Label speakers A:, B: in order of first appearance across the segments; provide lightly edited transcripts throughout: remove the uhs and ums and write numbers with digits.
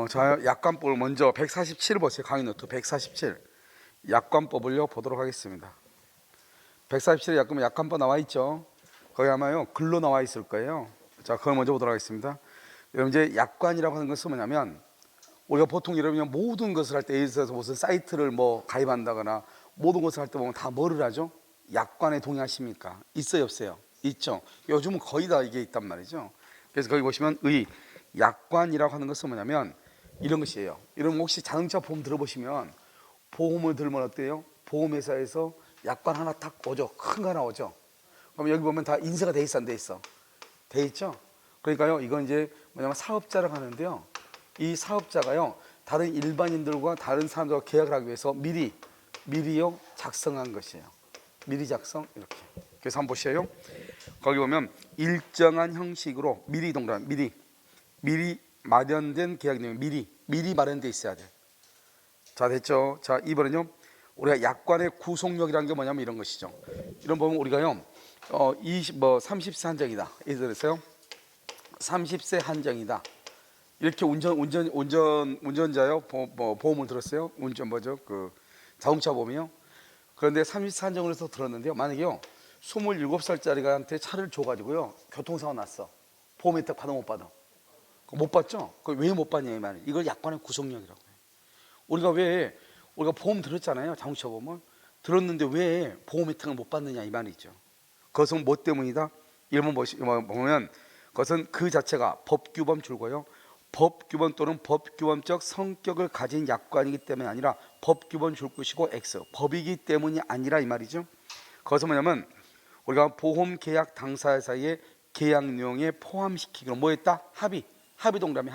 A: 자, 약관법을 먼저 147 보세요. 강의 노트 147 약관법을요 보도록 하겠습니다. 147에 약관법 나와 있죠. 거기 아마요 글로 나와 있을 거예요. 자, 그걸 먼저 보도록 하겠습니다. 여러분, 이제 약관이라고 하는 것은 뭐냐면, 우리가 보통 여러분이 모든 것을 할 때, 예를 들어서 무슨 사이트를 뭐 가입한다거나 모든 것을 할 때 보면 다 뭐를 하죠? 약관에 동의하십니까? 있어요, 없어요? 있죠. 요즘은 거의 다 이게 있단 말이죠. 그래서 거기 보시면 약관이라고 하는 것은 뭐냐면 이런 것이에요. 여러분, 혹시 자동차 보험 들어보시면, 보험을 들면 어때요? 보험회사에서 약관 하나 딱 오죠. 큰 거 하나 오죠. 그럼 여기 보면 다 인쇄가 돼 있어, 안 돼 있어? 돼 있죠. 그러니까요, 이건 이제 뭐냐면 사업자라고 하는데요, 이 사업자가요 다른 일반인들과 다른 사람들과 계약을 하기 위해서 미리요 작성한 것이에요. 미리 작성, 이렇게. 그래서 한번 보세요. 거기 보면 일정한 형식으로 미리 동그란 미리 마련된 계약 내용, 미리 마련돼 있어야 돼. 자, 됐죠. 자, 이번은요, 우리가 약관의 구속력이라는 게 뭐냐면 이런 것이죠. 이런 보면 우리가요 30세 한정이다, 예를 들어서요 30세 한정이다, 이렇게 운전자요 보험을 들었어요. 그 자동차 보험이요. 그런데 30세 한정을 해서 들었는데요, 만약에요 27살짜리한테 차를 줘가지고요 교통사고 났어. 보험 혜택 받아 못 받아? 못 받죠. 왜 못 받냐 이 말이에요. 이걸 약관의 구속력이라고 해요. 우리가 보험 들었잖아요. 자동차 보험을 들었는데 왜 보험 혜택을 못 받느냐 이 말이죠. 그것은 뭐 때문이다? 1번 보면 그것은 그 자체가 법규범 줄고요, 법규범 또는 법규범적 성격을 가진 약관이기 때문이 아니라 법규범 줄 것이고 X 법이기 때문이 아니라 이 말이죠. 그것은 뭐냐면 우리가 보험 계약 당사자 사이에 계약 내용에 포함시키기로 뭐 했다? 합의 동그라미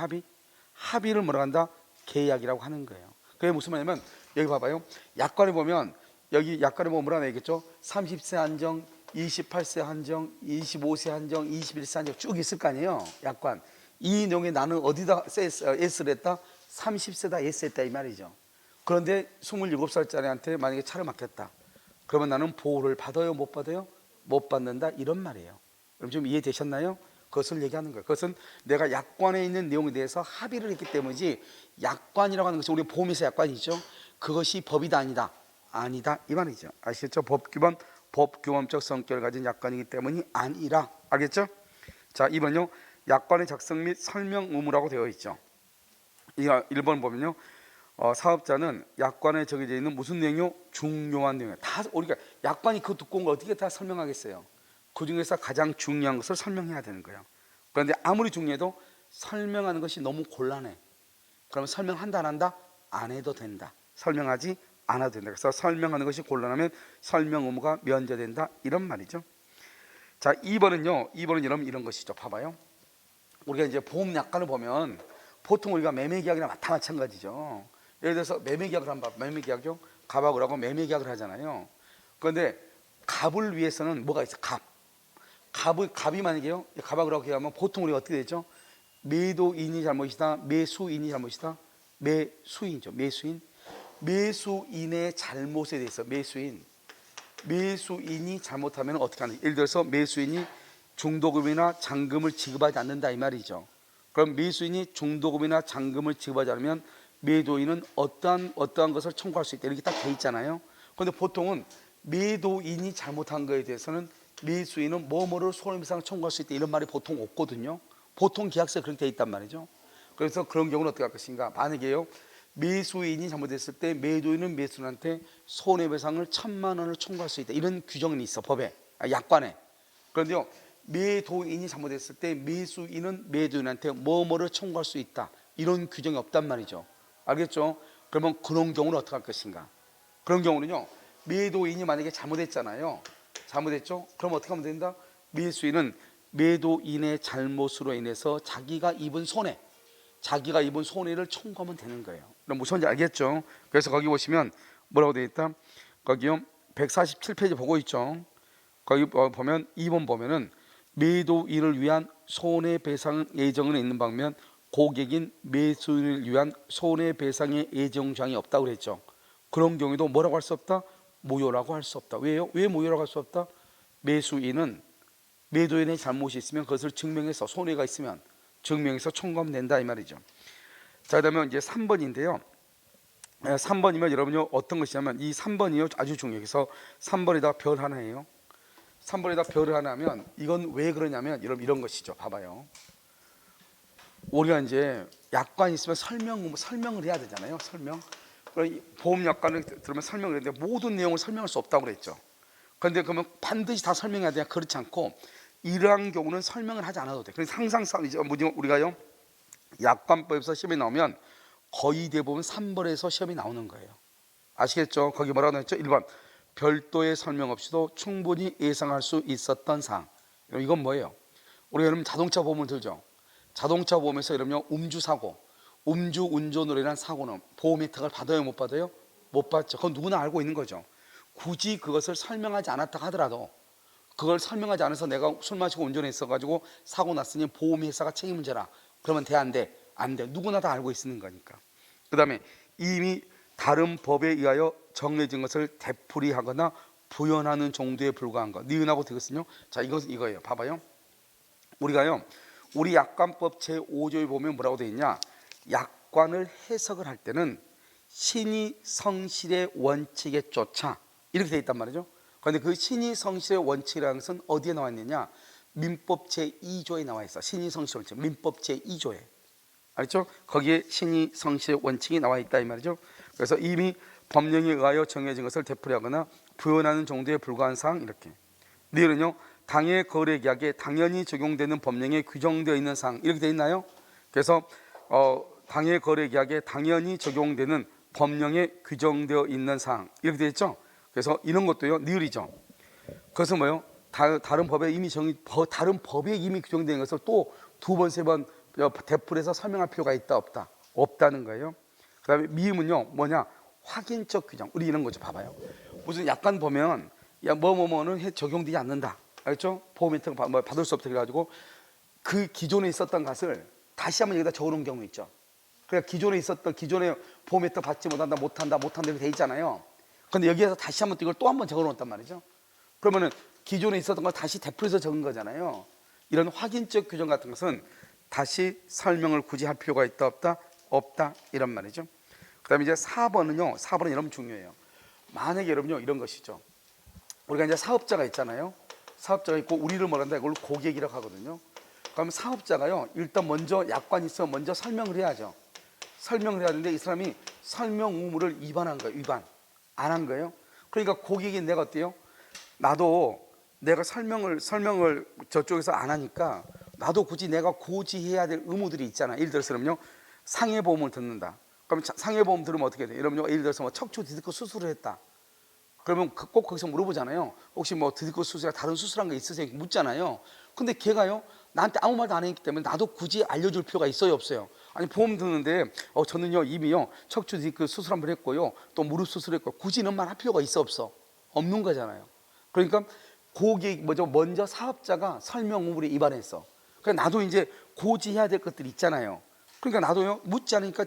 A: 합의를 뭐라 한다? 계약이라고 하는 거예요. 그게 무슨 말이냐면, 여기 봐봐요. 약관에 보면 뭐라 나있겠죠? 30세 한정, 28세 한정, 25세 한정, 21세 한정 쭉 있을 거 아니에요. 약관. 이 내용에 나는 어디다 S를 했다? 30세다 S 했다 이 말이죠. 그런데 27살짜리한테 만약에 차를 맡겼다. 그러면 나는 보호를 받아요, 못 받아요? 못 받는다, 이런 말이에요. 그럼 좀 이해되셨나요? 그것을 얘기하는 거예요. 그것은 내가 약관에 있는 내용에 대해서 합의를 했기 때문이지, 약관이라고 하는 것이 우리 보험에서 약관이죠. 그것이 법이다 아니다 이 말이죠. 아시겠죠? 법규범적 성격을 가진 약관이기 때문이 아니라. 알겠죠? 자, 2번요. 약관의 작성 및 설명 의무라고 되어 있죠. 1번 보면요, 사업자는 약관에 적혀져 있는 무슨 내용이요? 중요한 내용이에요. 다 우리가 약관이 그 두꺼운 걸 어떻게 다 설명하겠어요? 그 중에서 가장 중요한 것을 설명해야 되는 거예요. 그런데 아무리 중요해도 설명하는 것이 너무 곤란해. 그러면 설명한다 안 한다? 안 해도 된다. 설명하지 않아도 된다. 그래서 설명하는 것이 곤란하면 설명 의무가 면제된다, 이런 말이죠. 자, 2번은요. 여러분 이런 것이죠. 봐봐요. 우리가 이제 보험 약관을 보면 보통 우리가 매매계약이랑 다 마찬가지죠. 예를 들어서 매매계약을 한번 봐. 매매계약이요. 갑하고 하고 매매계약을 하잖아요. 그런데 갑을 위해서는 뭐가 있어? 갑이 만약에요, 갑하고 하고 계약하면 보통 우리가 어떻게 되죠? 매도인이 잘못이다, 매수인이 잘못이다? 매수인이죠. 매수인의 잘못에 대해서 매수인이 잘못하면 어떻게 하는? 예를 들어서 매수인이 중도금이나 잔금을 지급하지 않는다 이 말이죠. 그럼 매수인이 중도금이나 잔금을 지급하지 않으면 매도인은 어떠한 것을 청구할 수 있다, 이렇게 딱 돼 있잖아요. 그런데 보통은 매도인이 잘못한 거에 대해서는 매수인은 뭐뭐를 손해배상을 청구할 수 있다, 이런 말이 보통 없거든요. 보통 계약서에 그렇게 돼 있단 말이죠. 그래서 그런 경우는 어떻게 할 것인가? 만약에요, 매수인이 잘못했을 때 매도인은 매수인한테 손해배상을 1,000만 원을 청구할 수 있다, 이런 규정이 있어, 법에, 약관에. 그런데요, 매도인이 잘못했을 때 매수인은 매도인한테 뭐뭐를 청구할 수 있다, 이런 규정이 없단 말이죠. 알겠죠? 그러면 그런 경우는 어떻게 할 것인가? 그런 경우는요, 매도인이 만약에 잘못했잖아요. 잘못했죠? 그럼 어떻게 하면 된다? 매수인은 매도인의 잘못으로 인해서 자기가 입은 손해를 청구하면 되는 거예요. 그럼 무슨 말인지 알겠죠? 그래서 거기 보시면 뭐라고 되어 있다? 거기요 147페이지 보고 있죠? 거기 보면 2번 보면은 매도인을 위한 손해배상 예정은 있는 반면 고객인 매수인을 위한 손해배상의 예정사항이 없다고 그랬죠. 그런 경우에도 뭐라고 할 수 없다? 무효라고 할 수 없다. 왜요? 왜 무효라고 할 수 없다? 매수인은 매도인의 잘못이 있으면 그것을 증명해서, 손해가 있으면 증명해서 청구하면 된다 이 말이죠. 자, 그다음에 이제 3번인데요. 3번이면 여러분요 어떤 것이냐면 이 3번이요 아주 중요해요. 그래서 3번에다 별 하나예요. 3번에다 별을 하나 하면 이건 왜 그러냐면 여러분 이런 것이죠. 봐봐요. 우리가 이제 약관이 있으면 설명을 해야 되잖아요. 설명. 보험 약관을 들으면 설명을 했는데 모든 내용을 설명할 수 없다고 그랬죠. 그런데 그러면 반드시 다 설명해야 되냐? 그렇지 않고 이러한 경우는 설명을 하지 않아도 돼. 그래서 항상 우리가요 약관법에서 시험이 나오면 거의 대부분 3번에서 시험이 나오는 거예요. 아시겠죠? 거기 뭐라고 했죠? 1번 별도의 설명 없이도 충분히 예상할 수 있었던 사항. 이건 뭐예요? 우리 여러분 자동차 보험을 들죠. 자동차 보험에서 여러분요 음주사고, 음주운전으로 인한 사고는 보험 혜택을 받아요, 못 받아요? 못 받죠. 그건 누구나 알고 있는 거죠. 굳이 그것을 설명하지 않았다 하더라도 그걸 설명하지 않아서 내가 술 마시고 운전했어 가지고 사고 났으니 보험회사가 책임을 져라. 그러면 돼, 안 돼? 안 돼. 누구나 다 알고 있는 거니까. 그 다음에 이미 다른 법에 의하여 정해진 것을 되풀이하거나 부연하는 정도에 불과한 것. 니은하고 되거든요. 자, 이거예요. 봐봐요. 우리가요 우리 약관법 제5조에 보면 뭐라고 되어 있냐? 약관을 해석을 할 때는 신의 성실의 원칙에 쫓아 이렇게 되어 있단 말이죠. 그런데 그 신의 성실의 원칙이라는 것은 어디에 나와 있느냐? 민법 제2조에 나와 있어. 신의 성실 원칙. 민법 제2조에. 알죠? 거기에 신의 성실의 원칙이 나와 있다 이 말이죠. 그래서 이미 법령에 의하여 정해진 것을 되풀이하거나 부연하는 정도에 불과한 사항 이렇게. 니은은요 당해 거래 계약에 당연히 적용되는 법령에 규정되어 있는 사항 이렇게 되어 있나요? 그래서 당해 거래 계약에 당연히 적용되는 법령에 규정되어 있는 사항 이렇게 되어 있죠. 그래서 이런 것도요 니을이죠. 그것은 뭐요? 다른 법에 이미 다른 법에 이미 규정된 것을 또 두 번 세 번 되풀이해서 설명할 필요가 있다 없다? 없다는 거예요. 그다음에 미음은요 뭐냐? 확인적 규정. 우리 이런 거죠. 봐봐요. 무슨 약관 보면 야 뭐는 적용되지 않는다. 알죠? 보험 혜택 받을 수 없다 그래가지고 그 기존에 있었던 것을 다시 한번 여기다 적어놓은 경우 있죠. 그러니까 기존에 보험 혜택 받지 못한다 이렇게 돼 있잖아요. 근데 여기에서 다시 한번 이걸 또 한번 적어놓았단 말이죠. 그러면은 기존에 있었던 걸 다시 되풀이해서 적은 거잖아요. 이런 확인적 규정 같은 것은 다시 설명을 굳이 할 필요가 있다 없다? 없다 이런 말이죠. 그 다음에 이제 4번은요 4번은 여러분 중요해요. 만약에 여러분요 이런 것이죠. 우리가 이제 사업자가 있잖아요. 사업자가 있고 우리를 뭐란다? 이걸 고객이라고 하거든요. 그럼 사업자가요 일단 먼저 약관이 있으면 먼저 설명을 해야죠. 설명을 해야 되는데 이 사람이 설명 의무를 위반한 거예요. 위반 안 한 거예요. 그러니까 고객인 내가 어때요? 나도 내가 설명을 저쪽에서 안 하니까 나도 굳이 내가 고지해야 될 의무들이 있잖아. 예를 들어서 그럼요 상해보험을 듣는다. 그럼 상해보험 들으면 어떻게 돼요? 여러분요 예를 들어서 뭐 척추 디스크 수술을 했다. 그러면 꼭 거기서 물어보잖아요. 혹시 뭐 디스크 수술이나 다른 수술한 거 있으세요? 묻잖아요. 근데 걔가요 나한테 아무 말도 안 했기 때문에 나도 굳이 알려줄 필요가 있어요 없어요? 아니 보험 드는데 저는요 이미요 척추 디스크 수술 한번 했고요 또 무릎 수술했고 굳이 이런 말 할 필요가 있어 없어? 없는 거잖아요. 그러니까 고객 먼저 사업자가 설명 의무를 위반했어. 그러니까 나도 이제 고지해야 될 것들이 있잖아요. 그러니까 나도요 묻지 않으니까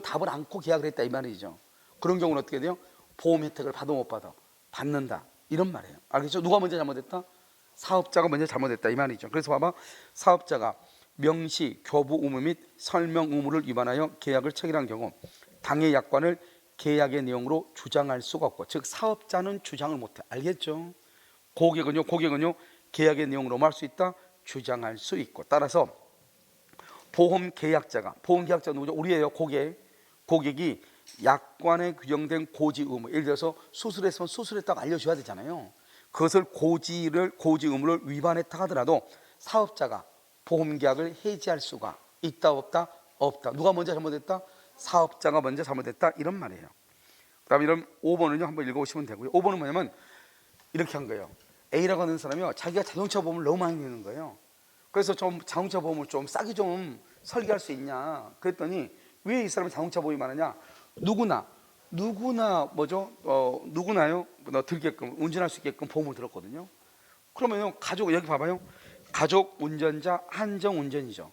A: 답을 않고 계약을 했다 이 말이죠. 그런 경우는 어떻게 돼요? 보험 혜택을 받아 못 받아? 받는다 이런 말이에요. 알겠죠? 누가 먼저 잘못했다? 사업자가 먼저 잘못했다 이 말이죠. 그래서 봐봐 사업자가 명시, 교부 의무 및 설명 의무를 위반하여 계약을 체결한 경우 당해 약관을 계약의 내용으로 주장할 수가 없고 즉 사업자는 주장을 못해. 알겠죠? 고객은요 계약의 내용으로 뭐 할 수 있다? 주장할 수 있고 따라서 보험 계약자가 누구죠? 우리예요. 고객이 약관에 규정된 고지 의무 예를 들어서 수술했으면 수술했다고 알려줘야 되잖아요. 그것을 고지 의무를 위반했다 하더라도 사업자가 보험계약을 해지할 수가 있다 없다? 없다. 누가 먼저 잘못했다? 사업자가 먼저 잘못했다 이런 말이에요. 그 다음에 이런 5번은요 한번 읽어보시면 되고요. 5번은 뭐냐면 이렇게 한 거예요. A라고 하는 사람이요 자기가 자동차 보험을 너무 많이 내는 거예요. 그래서 좀 자동차 보험을 좀 싸게 좀 설계할 수 있냐 그랬더니 왜 이 사람이 자동차 보험이 많으냐? 누구나 누구나요 들게끔 운전할 수 있게끔 보험을 들었거든요. 그러면요 여기 봐봐요. 가족 운전자 한정 운전이죠.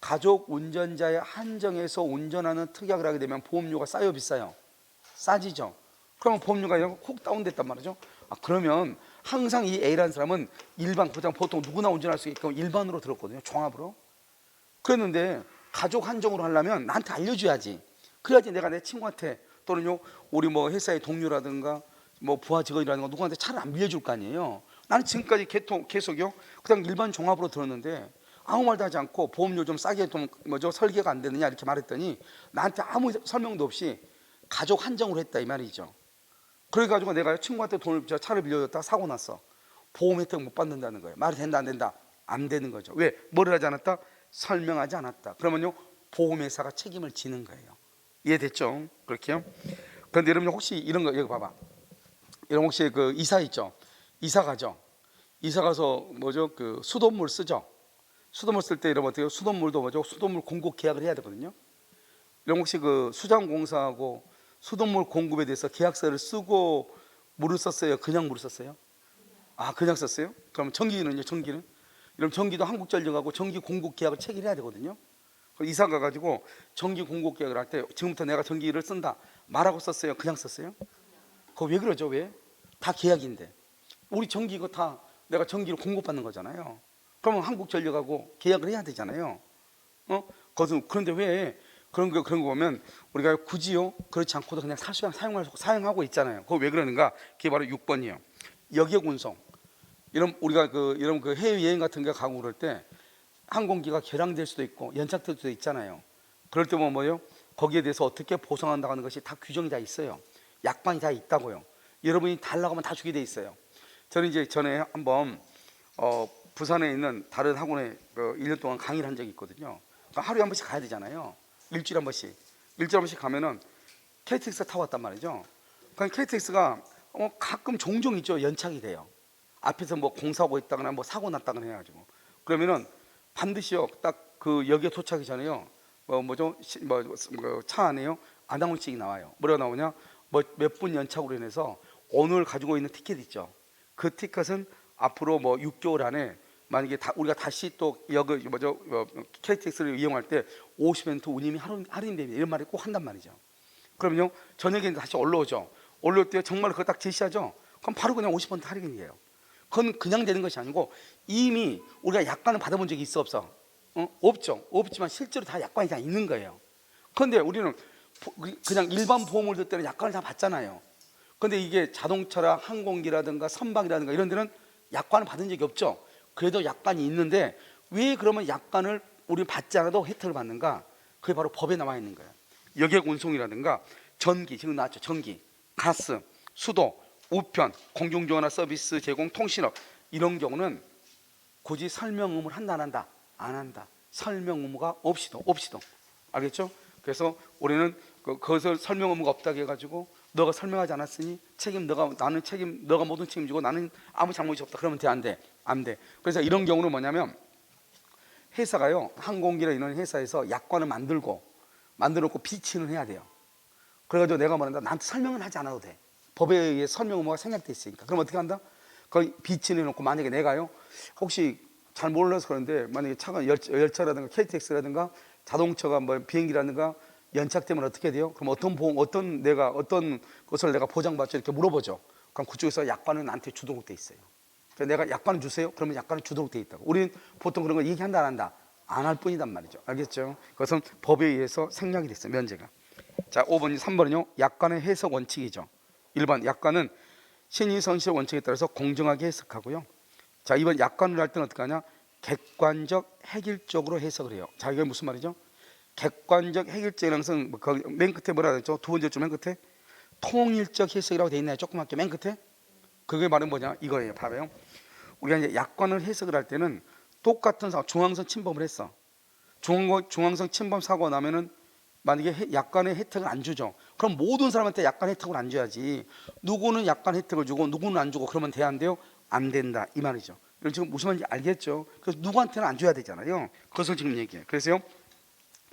A: 가족 운전자의 한정에서 운전하는 특약을 하게 되면 보험료가 싸요 비싸요? 싸지죠. 그러면 보험료가 훅 다운됐단 말이죠. 그러면 항상 이 A라는 사람은 일반 보통 누구나 운전할 수 있게끔 일반으로 들었거든요. 종합으로. 그랬는데 가족 한정으로 하려면 나한테 알려줘야지. 그래야지 내가 내 친구한테 또는요 우리 뭐 회사의 동료라든가 뭐 부하 직원이라든가 누구한테 차를 안 빌려줄 거 아니에요. 나는 지금까지 계속요 그냥 일반 종합으로 들었는데 아무 말도 하지 않고 보험료 좀 싸게 좀 뭐죠 설계가 안 되느냐 이렇게 말했더니 나한테 아무 설명도 없이 가족 한정으로 했다 이 말이죠. 그래가지고 내가 친구한테 차를 빌려줬다가 사고 났어. 보험 혜택 못 받는다는 거예요. 말이 된다 안 된다? 안 되는 거죠. 왜? 뭐를 하지 않았다? 설명하지 않았다. 그러면요 보험회사가 책임을 지는 거예요. 이해됐죠? 그렇게요? 그런데 여러분 혹시 이런 거 여기 봐봐. 여러분 혹시 그 이사 있죠? 이사 가죠? 이사 가서 뭐죠? 그 수돗물 쓰죠? 수돗물 쓸 때 여러분 어떻게 수돗물도 뭐죠? 수돗물 공급 계약을 해야 되거든요. 여러분 혹시 그 수장공사하고 수돗물 공급에 대해서 계약서를 쓰고 물을 썼어요? 그냥 물을 썼어요? 아 그냥 썼어요? 그럼 전기는요? 전기는? 여러분 전기도 한국전력하고 전기 공급 계약을 체결해야 되거든요. 이사 가가지고 전기 공급 계약을 할 때 지금부터 내가 전기를 쓴다 말하고 썼어요? 그냥 썼어요? 그거 왜 그러죠? 왜? 다 계약인데 우리 전기 이거 다 내가 전기를 공급받는 거잖아요. 그러면 한국전력하고 계약을 해야 되잖아요. 그런데 왜 그런 거 보면 우리가 굳이요 그렇지 않고도 그냥 사용하고 있잖아요. 그거 왜 그러는가? 그게 바로 6번이에요. 여객 운송. 이런 우리가 이런 해외 여행 같은 거 가고 그럴 때 항공기가 결항될 수도 있고 연착될 수도 있잖아요. 그럴 때 뭐예요? 거기에 대해서 어떻게 보상한다고 하는 것이 다 규정이 다 있어요. 약관이 다 있다고요. 여러분이 달라고 하면 다 주게 돼 있어요. 저는 이제 전에 한번 부산에 있는 다른 학원에 1년 동안 강의를 한 적이 있거든요. 그러니까 하루에 한 번씩 가야 되잖아요. 일주일에 한 번씩 가면은 KTX 타고 왔단 말이죠. 그러니까 KTX가 가끔 종종 있죠. 연착이 돼요. 앞에서 뭐 공사하고 있다거나 뭐 사고 났다거나 해가지고 그러면은 반드시요 딱 그 역에 도착하기 전에요 차 안에요 아나운싱이 나와요. 뭐라고 나오냐? 뭐 몇 분 연착으로 인해서 오늘 가지고 있는 티켓 있죠. 그 티켓은 앞으로 뭐 6개월 안에 만약에 우리가 다시 또 KTX를 이용할 때 50% 운임이 할인됩니다. 이런 말을 꼭 한단 말이죠. 그러면요 저녁에 다시 올라오죠. 올라올 때 정말 그거 딱 제시하죠. 그럼 바로 그냥 50% 할인이에요. 그건 그냥 되는 것이 아니고 이미 우리가 약관을 받아본 적이 있어 없어? 없죠. 없지만 실제로 다 약관이 다 있는 거예요. 그런데 우리는 그냥 일반 보험을 들 때는 약관을 다 받잖아요. 그런데 이게 자동차라 항공기라든가 선박이라든가 이런 데는 약관을 받은 적이 없죠. 그래도 약관이 있는데 왜 그러면 약관을 우리 받지 않아도 혜택을 받는가? 그게 바로 법에 나와 있는 거예요. 여객 운송이라든가 전기, 지금 나왔죠. 전기, 가스, 수도, 우편, 공중전화 서비스 제공, 통신업 이런 경우는 굳이 설명 의무를 한다 안 한다? 안 한다. 설명 의무가 없이도 알겠죠? 그래서 우리는 그것을 설명 의무가 없다고 해가지고 너가 설명하지 않았으니 너가 모든 책임지고 나는 아무 잘못이 없다. 그러면 돼? 안 돼? 안 돼. 그래서 이런 경우는 뭐냐면 회사가요 항공기나 이런 회사에서 약관을 만들어놓고 비치는 해야 돼요. 그래가지고 내가 말한다. 나한테 설명을 하지 않아도 돼. 법에 의해 설명 의무가 생략돼 있으니까. 그럼 어떻게 한다? 거기 비치는 해놓고 만약에 내가요 혹시 잘 몰라서 그런데 만약에 차가 열차라든가 KTX라든가 자동차가 뭐 비행기라든가 연착되면 어떻게 돼요? 그럼 어떤 것을 내가 보장받죠? 이렇게 물어보죠. 그럼 그쪽에서 약관은 나한테 주도록 돼 있어요. 그래서 내가 약관을 주세요? 그러면 약관은 주도록 돼 있다고. 우리는 보통 그런 거 얘기한다 안 한다? 안 할 뿐이단 말이죠. 알겠죠? 그것은 법에 의해서 생략이 됐어요. 면제가. 자, 5번, 3번은요. 약관의 해석 원칙이죠. 1번 약관은 신의성실 원칙에 따라서 공정하게 해석하고요. 자, 2번 약관을 할 때는 어떻게 하냐? 객관적 획일적으로 해석을 해요. 자, 이게 무슨 말이죠? 객관적 획일적이라는 것은 맨 끝에 뭐라 그랬죠? 두 번째 줄 맨 끝에 통일적 해석이라고 돼 있나요? 조그맣게 맨 끝에? 그게 말은 뭐냐? 이거예요. 봐봐요. 우리가 이제 약관을 해석을 할 때는 똑같은 사고, 중앙선 침범을 했어. 중앙선 침범 사고가 나면은 만약에 약관의 혜택을 안 주죠. 그럼 모든 사람한테 약관 혜택을 안 줘야지. 누구는 약관 혜택을 주고 누구는 안 주고 그러면 돼? 안 돼요? 안 된다 이 말이죠. 이건 지금 무슨 말인지 알겠죠? 그래서 누구한테는 안 줘야 되잖아요. 그것을 지금 얘기해요. 그래서요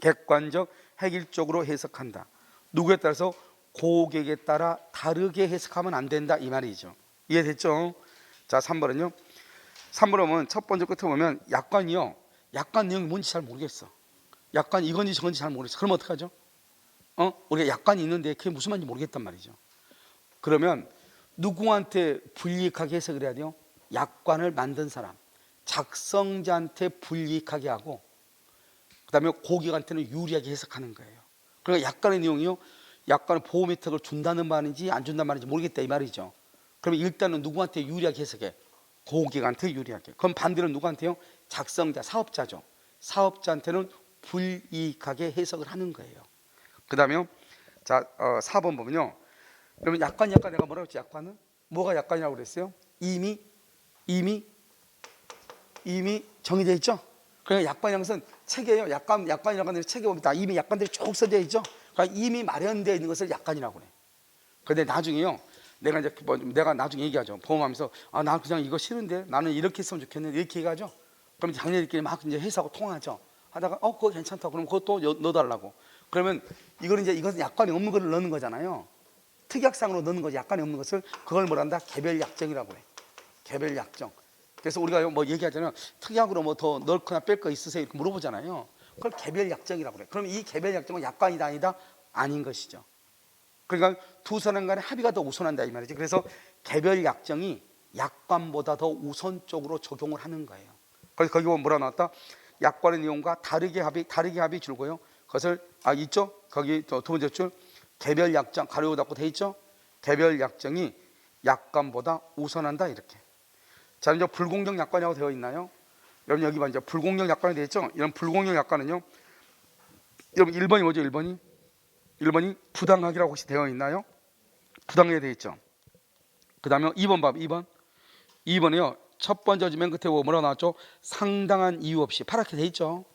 A: 객관적 획일적으로 해석한다. 누구에 따라서 고객에 따라 다르게 해석하면 안 된다 이 말이죠. 이해됐죠? 자, 3번은요. 3번은 첫 번째 끝에 보면 약관이요. 약관 내용이 뭔지 잘 모르겠어. 약관 이건지 저건지 잘 모르겠어. 그럼 어떡하죠? 우리가 약관이 있는데 그게 무슨 말인지 모르겠단 말이죠. 그러면 누구한테 불이익하게 해석을 해야 돼요? 약관을 만든 사람, 작성자한테 불이익하게 하고 그다음에 고객한테는 유리하게 해석하는 거예요. 그러니까 약관의 내용이요, 약관의 보험 혜택을 준다는 말인지 안 준다는 말인지 모르겠다 이 말이죠. 그러면 일단은 누구한테 유리하게 해석해? 고객한테 유리하게. 그럼 반대로 누구한테요? 작성자, 사업자죠. 사업자한테는 불이익하게 해석을 하는 거예요. 그 다음에요, 자 4번 보면요, 그러면 약관 내가 뭐라고 했지? 약관은 뭐가 약관이라고 그랬어요? 이미 정해져 있죠. 그러니까 약관이라는 것은 책이에요. 약관이라고 하는 책에 보면 다 이미 약관들이 쭉 써져 있죠. 그러니까 이미 마련되어 있는 것을 약관이라고 그래. 근데 나중에요, 내가 나중에 얘기하죠. 보험하면서 나 그냥 이거 싫은데 나는 이렇게 했으면 좋겠는데 이렇게 얘기하죠. 그럼 자기네들끼리 막 이제 회사하고 통하죠. 하다가 그거 괜찮다. 그럼 그것도 넣어달라고. 그러면 이것은 약관이 없는 걸 넣는 거잖아요. 특약상으로 넣는 거지. 약관이 없는 것을 그걸 뭐란다? 개별 약정이라고 해. 개별 약정. 그래서 우리가 뭐 얘기하자면 특약으로 뭐 더 넣거나 뺄 거 있으세요? 이렇게 물어보잖아요. 그걸 개별 약정이라고 그래. 그럼 이 개별 약정은 약관이다 아니다? 아닌 것이죠. 그러니까 두 사람 간의 합의가 더 우선한다 이 말이지. 그래서 개별 약정이 약관보다 더 우선적으로 적용을 하는 거예요. 그래서 거기 보면 뭐라 나왔다? 약관의 내용과 다르게 합의 줄고요. 그것을 있죠? 거기 두 번째 줄 개별 약정 가로 닫고 돼 있죠? 개별 약정이 약관보다 우선한다 이렇게. 자, 이제 불공정 약관이라고 되어 있나요? 여러분 여기 봐, 이제 불공정 약관이 되어 있죠? 이런 불공정 약관은요, 여러분 1번이 뭐죠? 1번이 부당하기라고 혹시 되어 있나요? 부당하게 되어 있죠. 그 다음에 2번 봐, 2번이요, 첫 번째 맨 끝에 뭐라고 나왔죠? 상당한 이유 없이 파랗게 되어 있죠.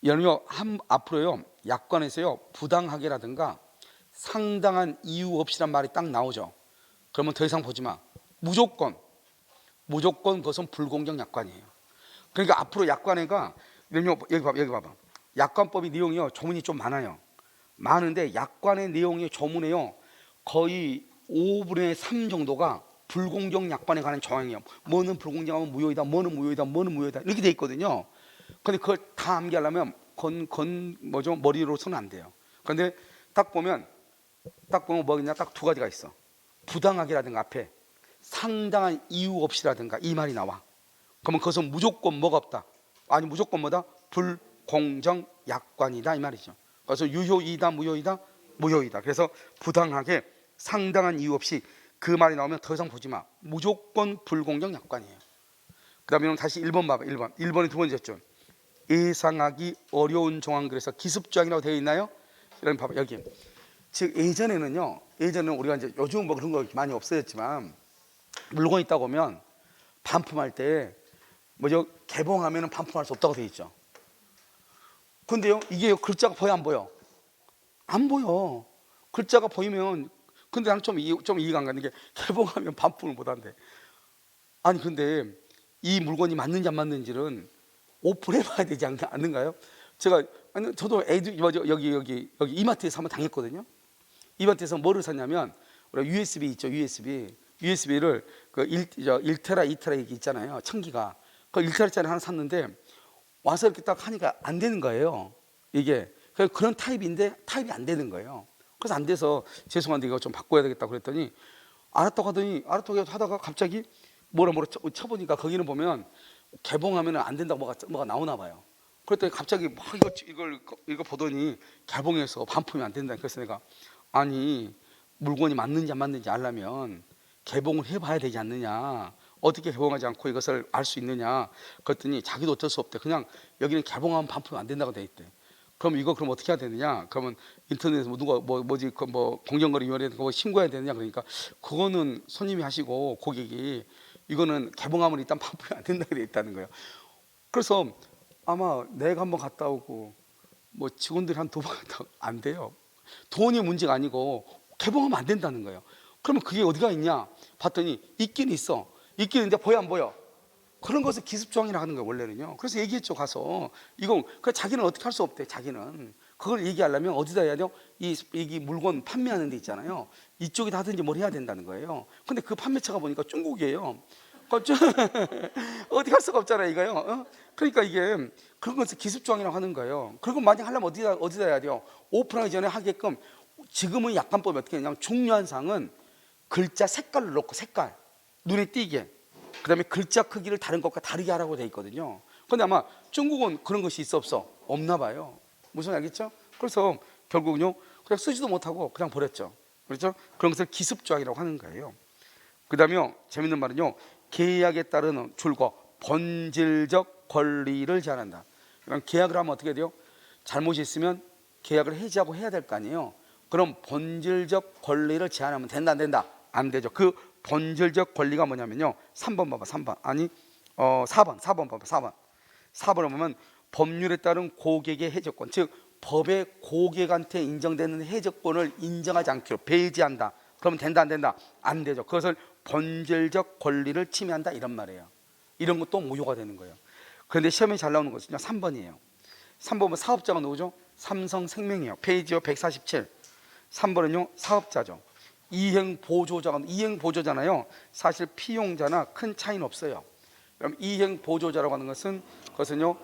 A: 여러분요, 앞으로요 약관에서요 부당하게라든가 상당한 이유 없이란 말이 딱 나오죠. 그러면 더 이상 보지 마. 무조건 그것은 불공정 약관이에요. 그러니까 앞으로 약관에가 여기 봐봐. 약관법이 내용이요 조문이 좀 많아요. 많은데 약관의 내용이 조문에요 거의 5분의 3 정도가 불공정 약관에 관한 조항이에요. 뭐는 불공정하면 무효이다, 뭐는 무효이다 이렇게 돼 있거든요. 근데 그걸 다 암기하려면 머리로서는 안 돼요. 근데 딱 보면 뭐겠냐, 딱 두 가지가 있어. 부당하게라든가 앞에 상당한 이유 없이라든가 이 말이 나와. 그러면 그것은 무조건 뭐가 없다. 아니 무조건 뭐다? 불공정 약관이다 이 말이죠. 그래서 유효이다 무효이다. 그래서 부당하게 상당한 이유 없이 그 말이 나오면 더 이상 보지 마. 무조건 불공정 약관이에요. 그 다음에 다시 1번 봐봐. 1번이 두 번째 줄. 예상하기 어려운 정황, 그래서 기습조항이라고 되어 있나요? 이런 봐봐 여기. 즉 예전에는 우리가 이제 요즘 뭐 그런 거 많이 없어졌지만 물건 있다고 하면 반품할 때 뭐죠? 개봉하면 반품할 수 없다고 되어 있죠. 근데요 이게 글자가 보여 안 보여? 안 보여. 글자가 보이면. 근데 나는 좀 이해가 안 가는 게 개봉하면 반품을 못 한대. 아니 근데 이 물건이 맞는지 안 맞는지는 오픈해 봐야 되지 않는가요? 저도 애들 여기 이마트에서 한번 당했거든요. 이마트에서 뭐를 샀냐면 우리가 USB 있죠. USB를 그 1테라 2테라 이게 있잖아요. 1000기가. 그 1테라짜리 하나 샀는데 와서 이렇게 딱 하니까 안 되는 거예요. 이게 그런 타입인데 타입이 안 되는 거예요. 그래서 안 돼서 죄송한데 이거 좀 바꿔야 되겠다 그랬더니 알았다고 하다가 갑자기 뭐라 쳐보니까 거기는 보면 개봉하면 안 된다고 뭐가 나오나 봐요. 그랬더니 갑자기 막 이거 보더니 개봉해서 반품이 안 된다. 그래서 내가 아니 물건이 맞는지 안 맞는지 알려면 개봉을 해봐야 되지 않느냐, 어떻게 개봉하지 않고 이것을 알 수 있느냐. 그랬더니 자기도 어쩔 수 없대. 그냥 여기는 개봉하면 반품이 안 된다고 돼 있대. 그럼 어떻게 해야 되느냐? 그러면 인터넷에서 누가 공정거래위원회에 신고해야 되느냐? 그러니까 그거는 손님이 하시고 고객이, 이거는 개봉하면 일단 반품이 안 된다고 돼 있다는 거예요. 그래서 아마 내가 한번 갔다 오고 뭐 직원들이 한 2번 갔다 안 돼요. 돈이 문제가 아니고 개봉하면 안 된다는 거예요. 그러면 그게 어디가 있냐 봤더니 있긴 있어. 있긴 있는데 보여 안 보여? 그런 것을 기습조항이라 하는 거예요 원래는요. 그래서 얘기했죠 가서. 자기는 어떻게 할 수 없대. 자기는 그걸 얘기하려면 어디다 해야 돼요? 이 물건 판매하는 데 있잖아요. 이쪽에다 하든지 뭘 해야 된다는 거예요. 근데 그 판매처가 보니까 중국이에요. 어디 갈 수가 없잖아요 이거요. 그러니까 이게 그런 것을 기습조항이라고 하는 거예요. 그리고 만약 하려면 어디다 해야 돼요? 오픈하기 전에 하게끔. 지금은 약관법이 어떻게 하냐면 중요한 사항은 글자 색깔을 넣고, 색깔 눈에 띄게, 그 다음에 글자 크기를 다른 것과 다르게 하라고 돼 있거든요. 근데 아마 중국은 그런 것이 있어 없어? 없나 봐요. 무슨 알겠죠? 그래서 결국은요 그냥 쓰지도 못하고 그냥 버렸죠. 그렇죠? 그런 것을 기습조항이라고 하는 거예요. 그 다음에 재밌는 말은요, 계약에 따른 줄과 본질적 권리를 제한한다. 그럼 계약을 하면 어떻게 돼요? 잘못이 있으면 계약을 해지하고 해야 될 거 아니에요. 그럼 본질적 권리를 제한하면 된다 안 된다? 안 되죠. 그 본질적 권리가 뭐냐면요, 3번 봐봐. 3번 아니 4번 봐봐. 4번을 보면 법률에 따른 고객의 해적권, 즉 법의 고객한테 인정되는 해적권을 인정하지 않기로 배제한다. 그러면 된다 안 된다? 안 되죠. 그것을 본질적 권리를 침해한다 이런 말이에요. 이런 것도 무효가 되는 거예요. 그런데 시험에 잘 나오는 것은요 3번이에요. 3번은 사업자가 누구죠? 삼성생명이에요. 페이지요 147. 3번은요 사업자죠. 이행보조자가, 이행보조잖아요. 사실 피용자나 큰 차이는 없어요. 그럼 이행보조자라고 하는 것은 그것은요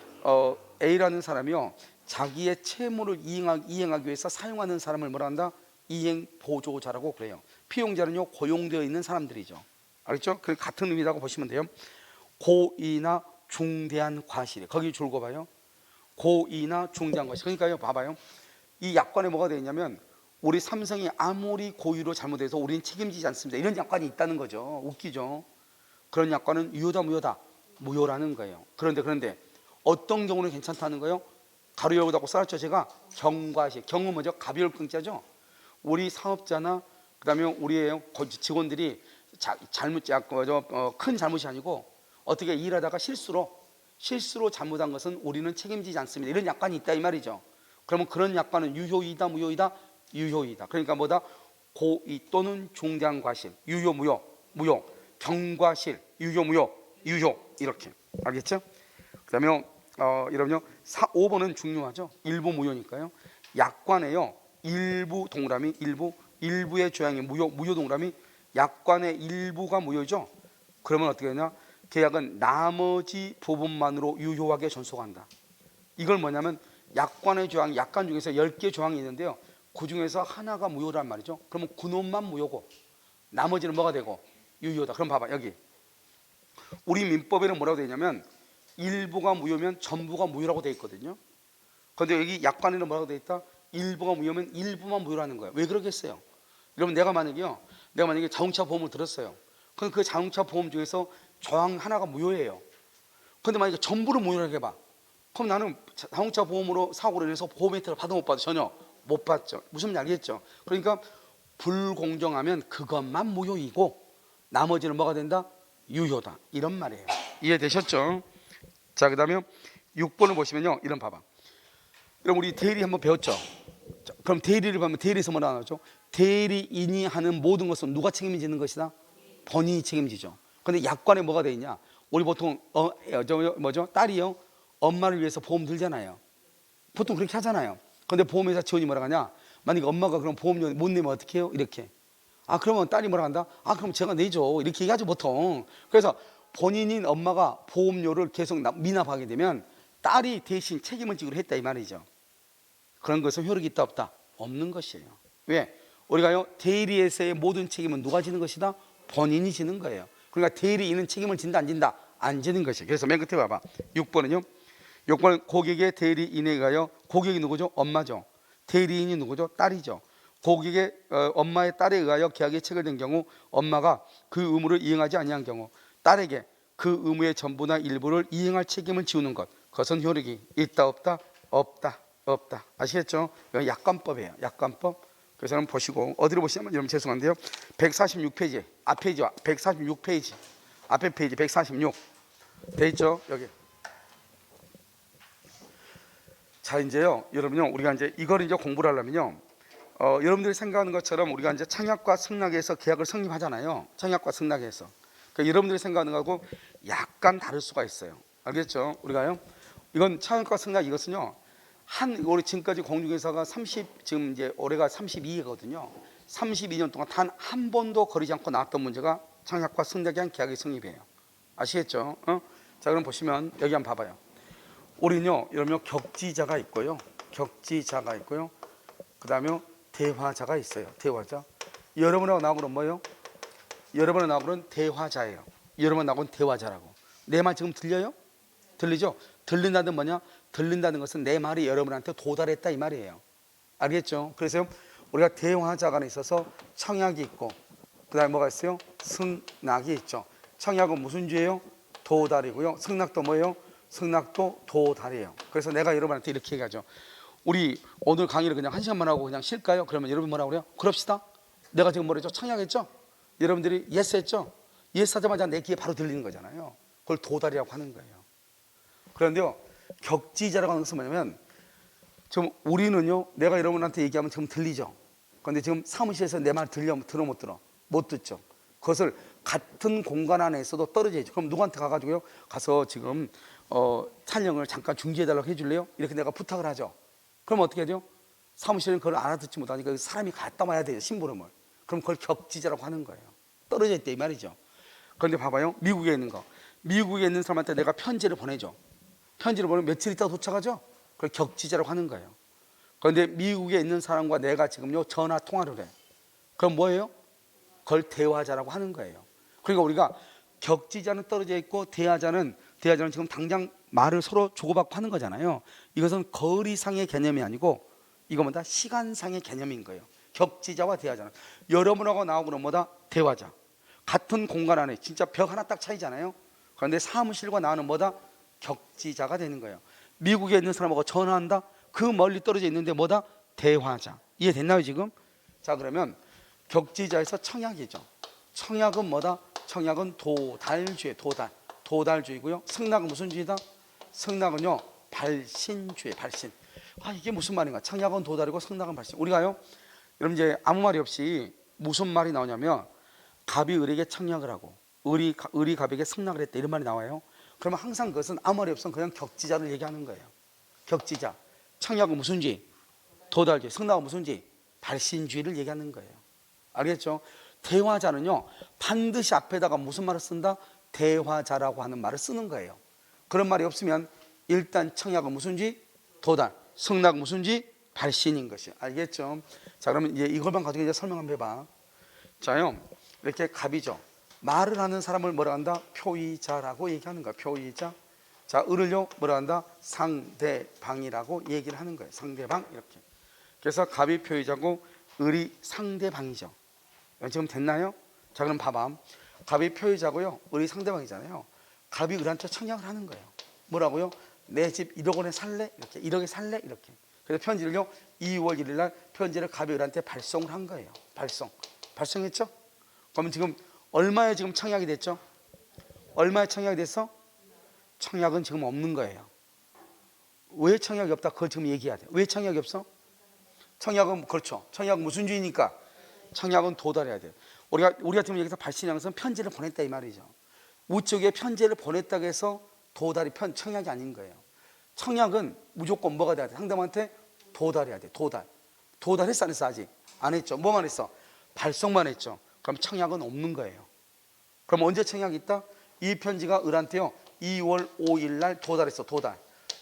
A: A라는 사람이요 자기의 채무를 이행하기 위해서 사용하는 사람을 뭐라 한다? 이행보조자라고 그래요. 피용자는요 고용되어 있는 사람들이죠. 알겠죠? 그 같은 의미라고 보시면 돼요. 고의나 중대한 과실, 거기 줄거 봐요. 고의나 중대한 과실. 그러니까요 봐봐요. 이 약관에 뭐가 되어 있냐면 우리 삼성이 아무리 고의로 잘못해서 우리는 책임지지 않습니다, 이런 약관이 있다는 거죠. 웃기죠? 그런 약관은 유효다 무효다? 무효라는 거예요. 그런데 어떤 경우는 괜찮다는 거예요? 가로 열고 닫고 써놨죠 제가. 경과실, 경은 뭐죠? 가비열 긍자죠. 우리 사업자나 그다음에 우리의 직원들이 큰 잘못이 아니고 어떻게 일하다가 실수로 잘못한 것은 우리는 책임지지 않습니다, 이런 약관이 있다 이 말이죠. 그러면 그런 약관은 유효이다 무효이다? 유효이다. 그러니까 뭐다? 고의 또는 중대한 과실, 유효 무효, 무효, 경과실, 유효 무효, 유효, 이렇게. 알겠죠? 그다음에 여러분요 5번은 중요하죠. 일부 무효니까요. 약관에요 일부 동그라미, 일부의 조항이 무효 동그라미, 약관의 일부가 무효죠. 그러면 어떻게 되냐? 계약은 나머지 부분만으로 유효하게 존속한다. 이걸 뭐냐면 약관의 조항, 약관 중에서 10개 조항이 있는데요, 그 중에서 하나가 무효란 말이죠. 그러면 그놈만 무효고 나머지는 뭐가 되고? 유효다. 그럼 봐봐, 여기 우리 민법에는 뭐라고 되어 있냐면 일부가 무효면 전부가 무효라고 되어 있거든요. 그런데 여기 약관에는 뭐라고 되어 있다? 일부가 무효면 일부만 무효라는 거예요. 왜 그러겠어요? 여러분 내가 만약에 자동차 보험을 들었어요. 그럼 그 자동차 보험 중에서 조항 하나가 무효예요. 그런데 만약에 전부를 무효라고 해봐. 그럼 나는 자동차 보험으로 사고를 해서 보험 혜택을 받아 못 받아? 전혀 못 받죠. 무슨 말인지 알겠죠? 그러니까 불공정하면 그것만 무효이고 나머지는 뭐가 된다? 유효다. 이런 말이에요. 이해되셨죠? 자, 그 다음에 6번을 보시면요, 이런 봐봐. 그럼 우리 대리 한번 배웠죠? 자, 그럼 대리를 보면 대리에서 뭐라 나오죠? 대리인이 하는 모든 것은 누가 책임지는 것이다? 본인이 책임지죠. 근데 약관에 뭐가 돼 있냐? 우리 보통 딸이요 엄마를 위해서 보험 들잖아요. 보통 그렇게 하잖아요. 근데 보험회사 직원이 뭐라 하냐? 만약에 엄마가 그럼 보험료 못 내면 어떻게 해요? 이렇게. 아 그러면 딸이 뭐라 한다? 아 그럼 제가 내죠, 이렇게 얘기하죠 보통. 그래서 본인인 엄마가 보험료를 계속 미납하게 되면 딸이 대신 책임을 지기로 했다 이 말이죠. 그런 것은 효력이 있다 없다? 없는 것이에요. 왜? 우리가요 대리에서의 모든 책임은 누가 지는 것이다? 본인이 지는 거예요. 그러니까 대리인은 책임을 진다 안 진다? 안 지는 것이에요. 그래서 맨 끝에 봐봐. 6번은요 6번은 고객의 대리인에 의하여, 고객이 누구죠? 엄마죠. 대리인이 누구죠? 딸이죠. 고객의 엄마의 딸에 의하여 계약이 체결된 경우 엄마가 그 의무를 이행하지 아니한 경우 딸에게 그 의무의 전부나 일부를 이행할 책임을 지우는 것, 그것은 효력이 있다 없다? 없다. 아시겠죠? 약관법이에요. 약관법. 그래서 한번 보시고, 어디로 보시냐면 여러분 죄송한데요 146페이지 앞페이지와 146페이지 앞에 페이지 146 돼 있죠? 여기. 자 이제요 여러분요 우리가 이제 이걸 이제 공부를 하려면요 여러분들이 생각하는 것처럼 우리가 이제 창약과 승낙에서 계약을 성립하잖아요. 창약과 승낙에서. 그러니까 여러분들이 생각하는 거하고 약간 다를 수가 있어요. 알겠죠? 우리가요 이건 창약과 승낙, 이것은요 우리 지금까지 공중회사가 지금 이제 올해가 32회거든요 32년 동안 단 한 번도 거리지 않고 나왔던 문제가 창약과 승낙에 한 계약의 성립이에요. 아시겠죠? 자 그럼 보시면 여기 한번 봐봐요. 우리는요 여러분 격지자가 있고요 그 다음에 대화자가 있어요. 대화자. 여러분하고 나하고는 뭐예요? 여러분하고 나하고는 대화자예요. 여러분 나하고는 대화자라고. 내 말 지금 들려요? 들리죠? 들린다는 뭐냐? 들린다는 것은 내 말이 여러분한테 도달했다 이 말이에요. 알겠죠? 그래서 우리가 대화자가 있어서 청약이 있고 그 다음에 뭐가 있어요? 승낙이 있죠. 청약은 무슨 주예요? 도달이고요. 승낙도 뭐예요? 승낙도 도달이에요. 그래서 내가 여러분한테 이렇게 얘기하죠. 우리 오늘 강의를 그냥 1시간만 하고 그냥 쉴까요? 그러면 여러분 뭐라고 그래요? 그럽시다. 내가 지금 뭐랬죠? 청약했죠? 여러분들이 예스 했죠? 예스 하자마자 내 귀에 바로 들리는 거잖아요. 그걸 도달이라고 하는 거예요. 그런데요, 격지자라고 하는 것은 뭐냐면 지금 우리는요, 내가 여러분한테 얘기하면 지금 들리죠? 그런데 지금 사무실에서 내 말 들어 못 들어? 못 듣죠? 그것을 같은 공간 안에 있어도 떨어져 있죠. 그럼 누구한테 가가지고요, 가서 지금 촬영을 잠깐 중지해달라고 해줄래요? 이렇게 내가 부탁을 하죠. 그럼 어떻게 해야 돼요? 사무실은 그걸 알아듣지 못하니까 사람이 갖다 와야 돼요, 심부름을. 그럼 그걸 격지자라고 하는 거예요. 떨어져 있대 이 말이죠. 그런데 봐봐요, 미국에 있는 거, 미국에 있는 사람한테 내가 편지를 보내죠. 편지를 보내면 며칠 있다가 도착하죠. 그걸 격지자라고 하는 거예요. 그런데 미국에 있는 사람과 내가 지금요 전화 통화를 해. 그럼 뭐예요? 그걸 대화자라고 하는 거예요. 그러니까 우리가 격지자는 떨어져 있고 대화자는 지금 당장 말을 서로 주고받고 하는 거잖아요. 이것은 거리상의 개념이 아니고 이거 뭐다? 시간상의 개념인 거예요. 격지자와 대화자는 여러분하고 나하고는 뭐다? 대화자. 같은 공간 안에 진짜 벽 하나 딱 차이잖아요. 그런데 사무실과 나는 뭐다? 격지자가 되는 거예요. 미국에 있는 사람하고 전화한다? 그 멀리 떨어져 있는데 뭐다? 대화자. 이해됐나요 지금? 자, 그러면 격지자에서 청약이죠. 청약은 뭐다? 청약은 도달주의, 도달주의고요. 승낙은 무슨 주의다? 승낙은요 발신주의, 발신. 이게 무슨 말인가? 청약은 도달이고 승낙은 발신. 우리가요, 여러분 이제 아무 말이 없이 무슨 말이 나오냐면 갑이 을에게 청약을 하고 을이 갑에게 승낙을 했다 이런 말이 나와요. 그러면 항상 그것은 아무 말이 없으면 그냥 격지자를 얘기하는 거예요. 격지자. 청약은 무슨 주의? 도달주의. 승낙은 무슨 주의? 발신주의를 얘기하는 거예요. 알겠죠? 대화자는요 반드시 앞에다가 무슨 말을 쓴다? 대화자라고 하는 말을 쓰는 거예요. 그런 말이 없으면 일단 청약은 무슨 주의? 도달. 승낙은 무슨 주의? 발신인 것이. 알겠죠? 자, 그러면 이제 이걸만 가지고 이제 설명 한번 해봐. 자요, 이렇게 갑이죠. 말을 하는 사람을 뭐라 한다? 표의자라고 얘기하는 거야. 표의자. 자, 을을요 뭐라 한다? 상대방이라고 얘기를 하는 거예요. 상대방 이렇게. 그래서 갑이 표의자고 을이 상대방이죠. 지금 됐나요? 자, 그럼 봐봐. 갑이 표의자고요, 을이 상대방이잖아요. 갑이 을한테 청약을 하는 거예요. 뭐라고요? 내 집 1억 원에 살래? 이렇게. 1억에 살래? 이렇게. 그래서 편지를요 2월 1일 날 편지를 갑이 을한테 발송을 한 거예요. 발송했죠? 그러면 지금 얼마에 지금 청약이 됐죠? 얼마에 청약이 됐어? 청약은 지금 없는 거예요. 왜 청약이 없다? 그걸 지금 얘기해야 돼. 왜 청약이 없어? 청약은 그렇죠. 청약은 무슨 주의니까? 청약은 도달해야 돼요. 우리가 지금 여기서 발신한 것은 편지를 보냈다 이 말이죠. 우측에 편지를 보냈다고 해서 도달이 청약이 아닌 거예요. 청약은 무조건 뭐가 돼야 돼? 상대방한테 도달해야 돼. 도달했어 안 했어? 아직 안 했죠. 뭐만 했어? 발송만 했죠. 그럼 청약은 없는 거예요. 그럼 언제 청약이 있다? 이 편지가 을한테요 2월 5일 날 도달했어.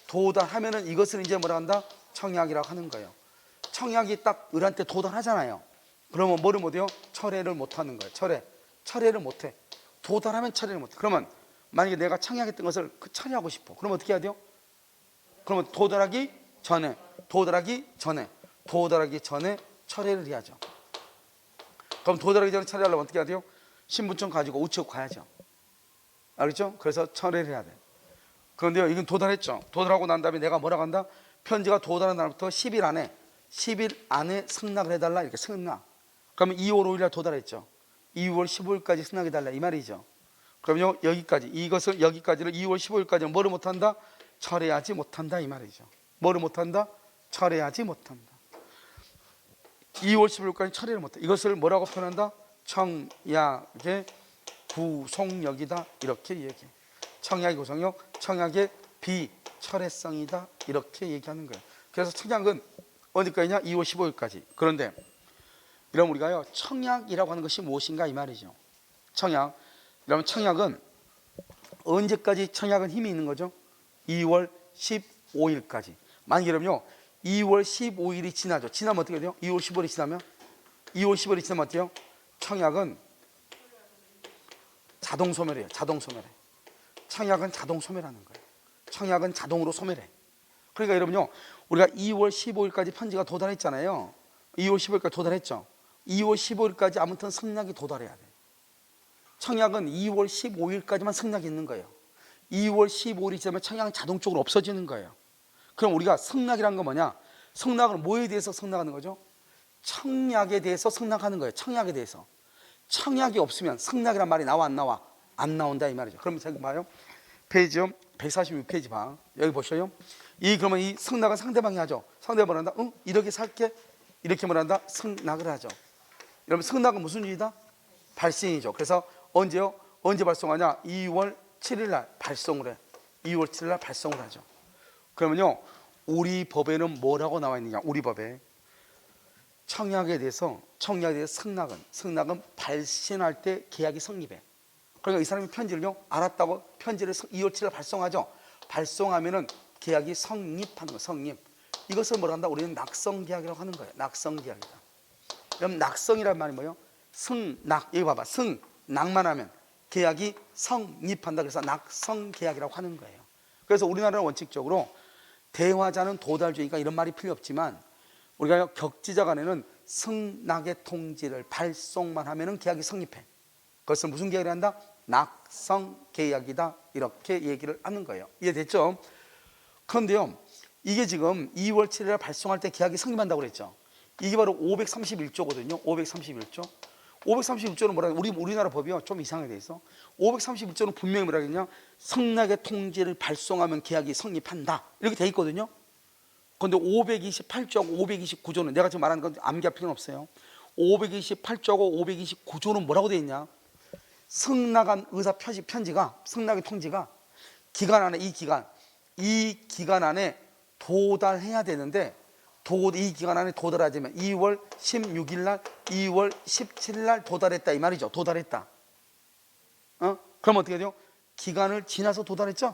A: 도달하면은 이것을 이제 뭐라 한다? 청약이라고 하는 거예요. 청약이 딱 을한테 도달하잖아요. 그러면 뭐를 못해요? 철회를 못하는 거예요. 철회를 못해. 도달하면 철회를 못해. 그러면 만약에 내가 청약했던 것을 철회하고 싶어. 그럼 어떻게 해야 돼요? 그러면 도달하기 전에 철회를 해야죠. 그럼 도달하기 전에 철회하려면 어떻게 해야 돼요? 신분증 가지고 우측 가야죠. 알겠죠? 그래서 철회를 해야 돼. 그런데요, 이건 도달했죠. 도달하고 난 다음에 내가 뭐라고 한다? 편지가 도달한 날부터 10일 안에 승낙을 해달라. 이렇게 승낙. 그러면 2월 5일 날 도달했죠. 2월 15일까지 승낙해달라 이 말이죠. 그럼요, 여기까지를 2월 15일까지는 뭐를 못한다? 철회하지 못한다 이 말이죠. 뭐를 못한다? 철회하지 못한다. 2월 15일까지 철회를 못해. 이것을 뭐라고 표현한다? 청약의 구속력이다 이렇게 얘기해. 청약의 구속력, 청약의 비철회성이다 이렇게 얘기하는 거예요. 그래서 청약은 어디까지냐? 2월 15일까지. 그런데 이러면 우리가요 청약이라고 하는 것이 무엇인가 이 말이죠. 청약. 그러면 청약은 언제까지 청약은 힘이 있는 거죠? 2월 15일까지. 만약에 그러면요 2월 15일이 지나죠. 지나면 어떻게 돼요? 2월 15일이 지나면 어때요? 청약은 자동 소멸해요. 청약은 자동 소멸하는 거예요. 청약은 자동으로 소멸해. 그러니까 여러분요, 우리가 2월 15일까지 편지가 도달했잖아요. 2월 15일까지 도달했죠. 2월 15일까지 아무튼 성락이 도달해야 돼. 청약은 2월 15일까지만 성락이 있는 거예요. 2월 15일이 지나면 청약은 자동적으로 없어지는 거예요. 그럼 우리가 성락이란 건 뭐냐? 성락은 뭐에 대해서 성락하는 거죠? 청약에 대해서 성락하는 거예요. 청약에 대해서. 청약이 없으면 성락이란 말이 나와 안 나와? 안 나온다 이 말이죠. 그러면 제가 봐요. 페이지요 146페이지 봐. 여기 보셔요. 그러면 이 성락은 상대방이 하죠. 상대방이 뭐란다? 응? 이렇게 살게. 이렇게 뭐란다? 성락을 하죠. 여러분 성락은 무슨 일이다? 발생이죠. 그래서 언제요? 언제 발송하냐? 2월 7일 날 발송을 해. 2월 7일 날 발송을 하죠. 그러면요, 우리 법에는 뭐라고 나와 있느냐? 우리 법에 청약에 대해서 성락은 발생할 때 계약이 성립해. 그러니까 이 사람이 편지를요, 알았다고 편지를 2월 7일 발송하죠. 발송하면은 계약이 성립하는 거예요. 성립. 이것을 뭐라 한다? 우리는 낙성계약이라고 하는 거예요. 낙성계약이다. 그럼 낙성이란 말이 뭐예요? 승낙. 여기 봐봐. 승낙만 하면 계약이 성립한다. 그래서 낙성계약이라고 하는 거예요. 그래서 우리나라는 원칙적으로 대화자는 도달주의니까 이런 말이 필요 없지만 우리가 격지자 간에는 승낙의 통지를 발송만 하면은 계약이 성립해. 그것은 무슨 계약을 한다? 낙성계약이다. 이렇게 얘기를 하는 거예요. 이해됐죠? 그런데요, 이게 지금 2월 7일 발송할 때 계약이 성립한다고 그랬죠. 이게 바로 531조거든요. 531조. 531조는 뭐라 그래? 우리나라 법이요, 좀 이상하게 돼 있어. 531조는 분명히 뭐라 그러냐? 성락의 통지를 발송하면 계약이 성립한다. 이렇게 돼 있거든요. 그런데 528조하고 529조는 내가 지금 말하는 건 암기할 필요는 없어요. 528조하고 529조는 뭐라고 돼 있냐? 성락한 의사 편지가, 성락의 통지가 기간 안에 이 기간 안에 도달해야 되는데 이 기간 안에 도달하자면 2월 16일 날, 2월 17일 날 도달했다 이 말이죠. 도달했다. 그럼 어떻게 돼요? 기간을 지나서 도달했죠?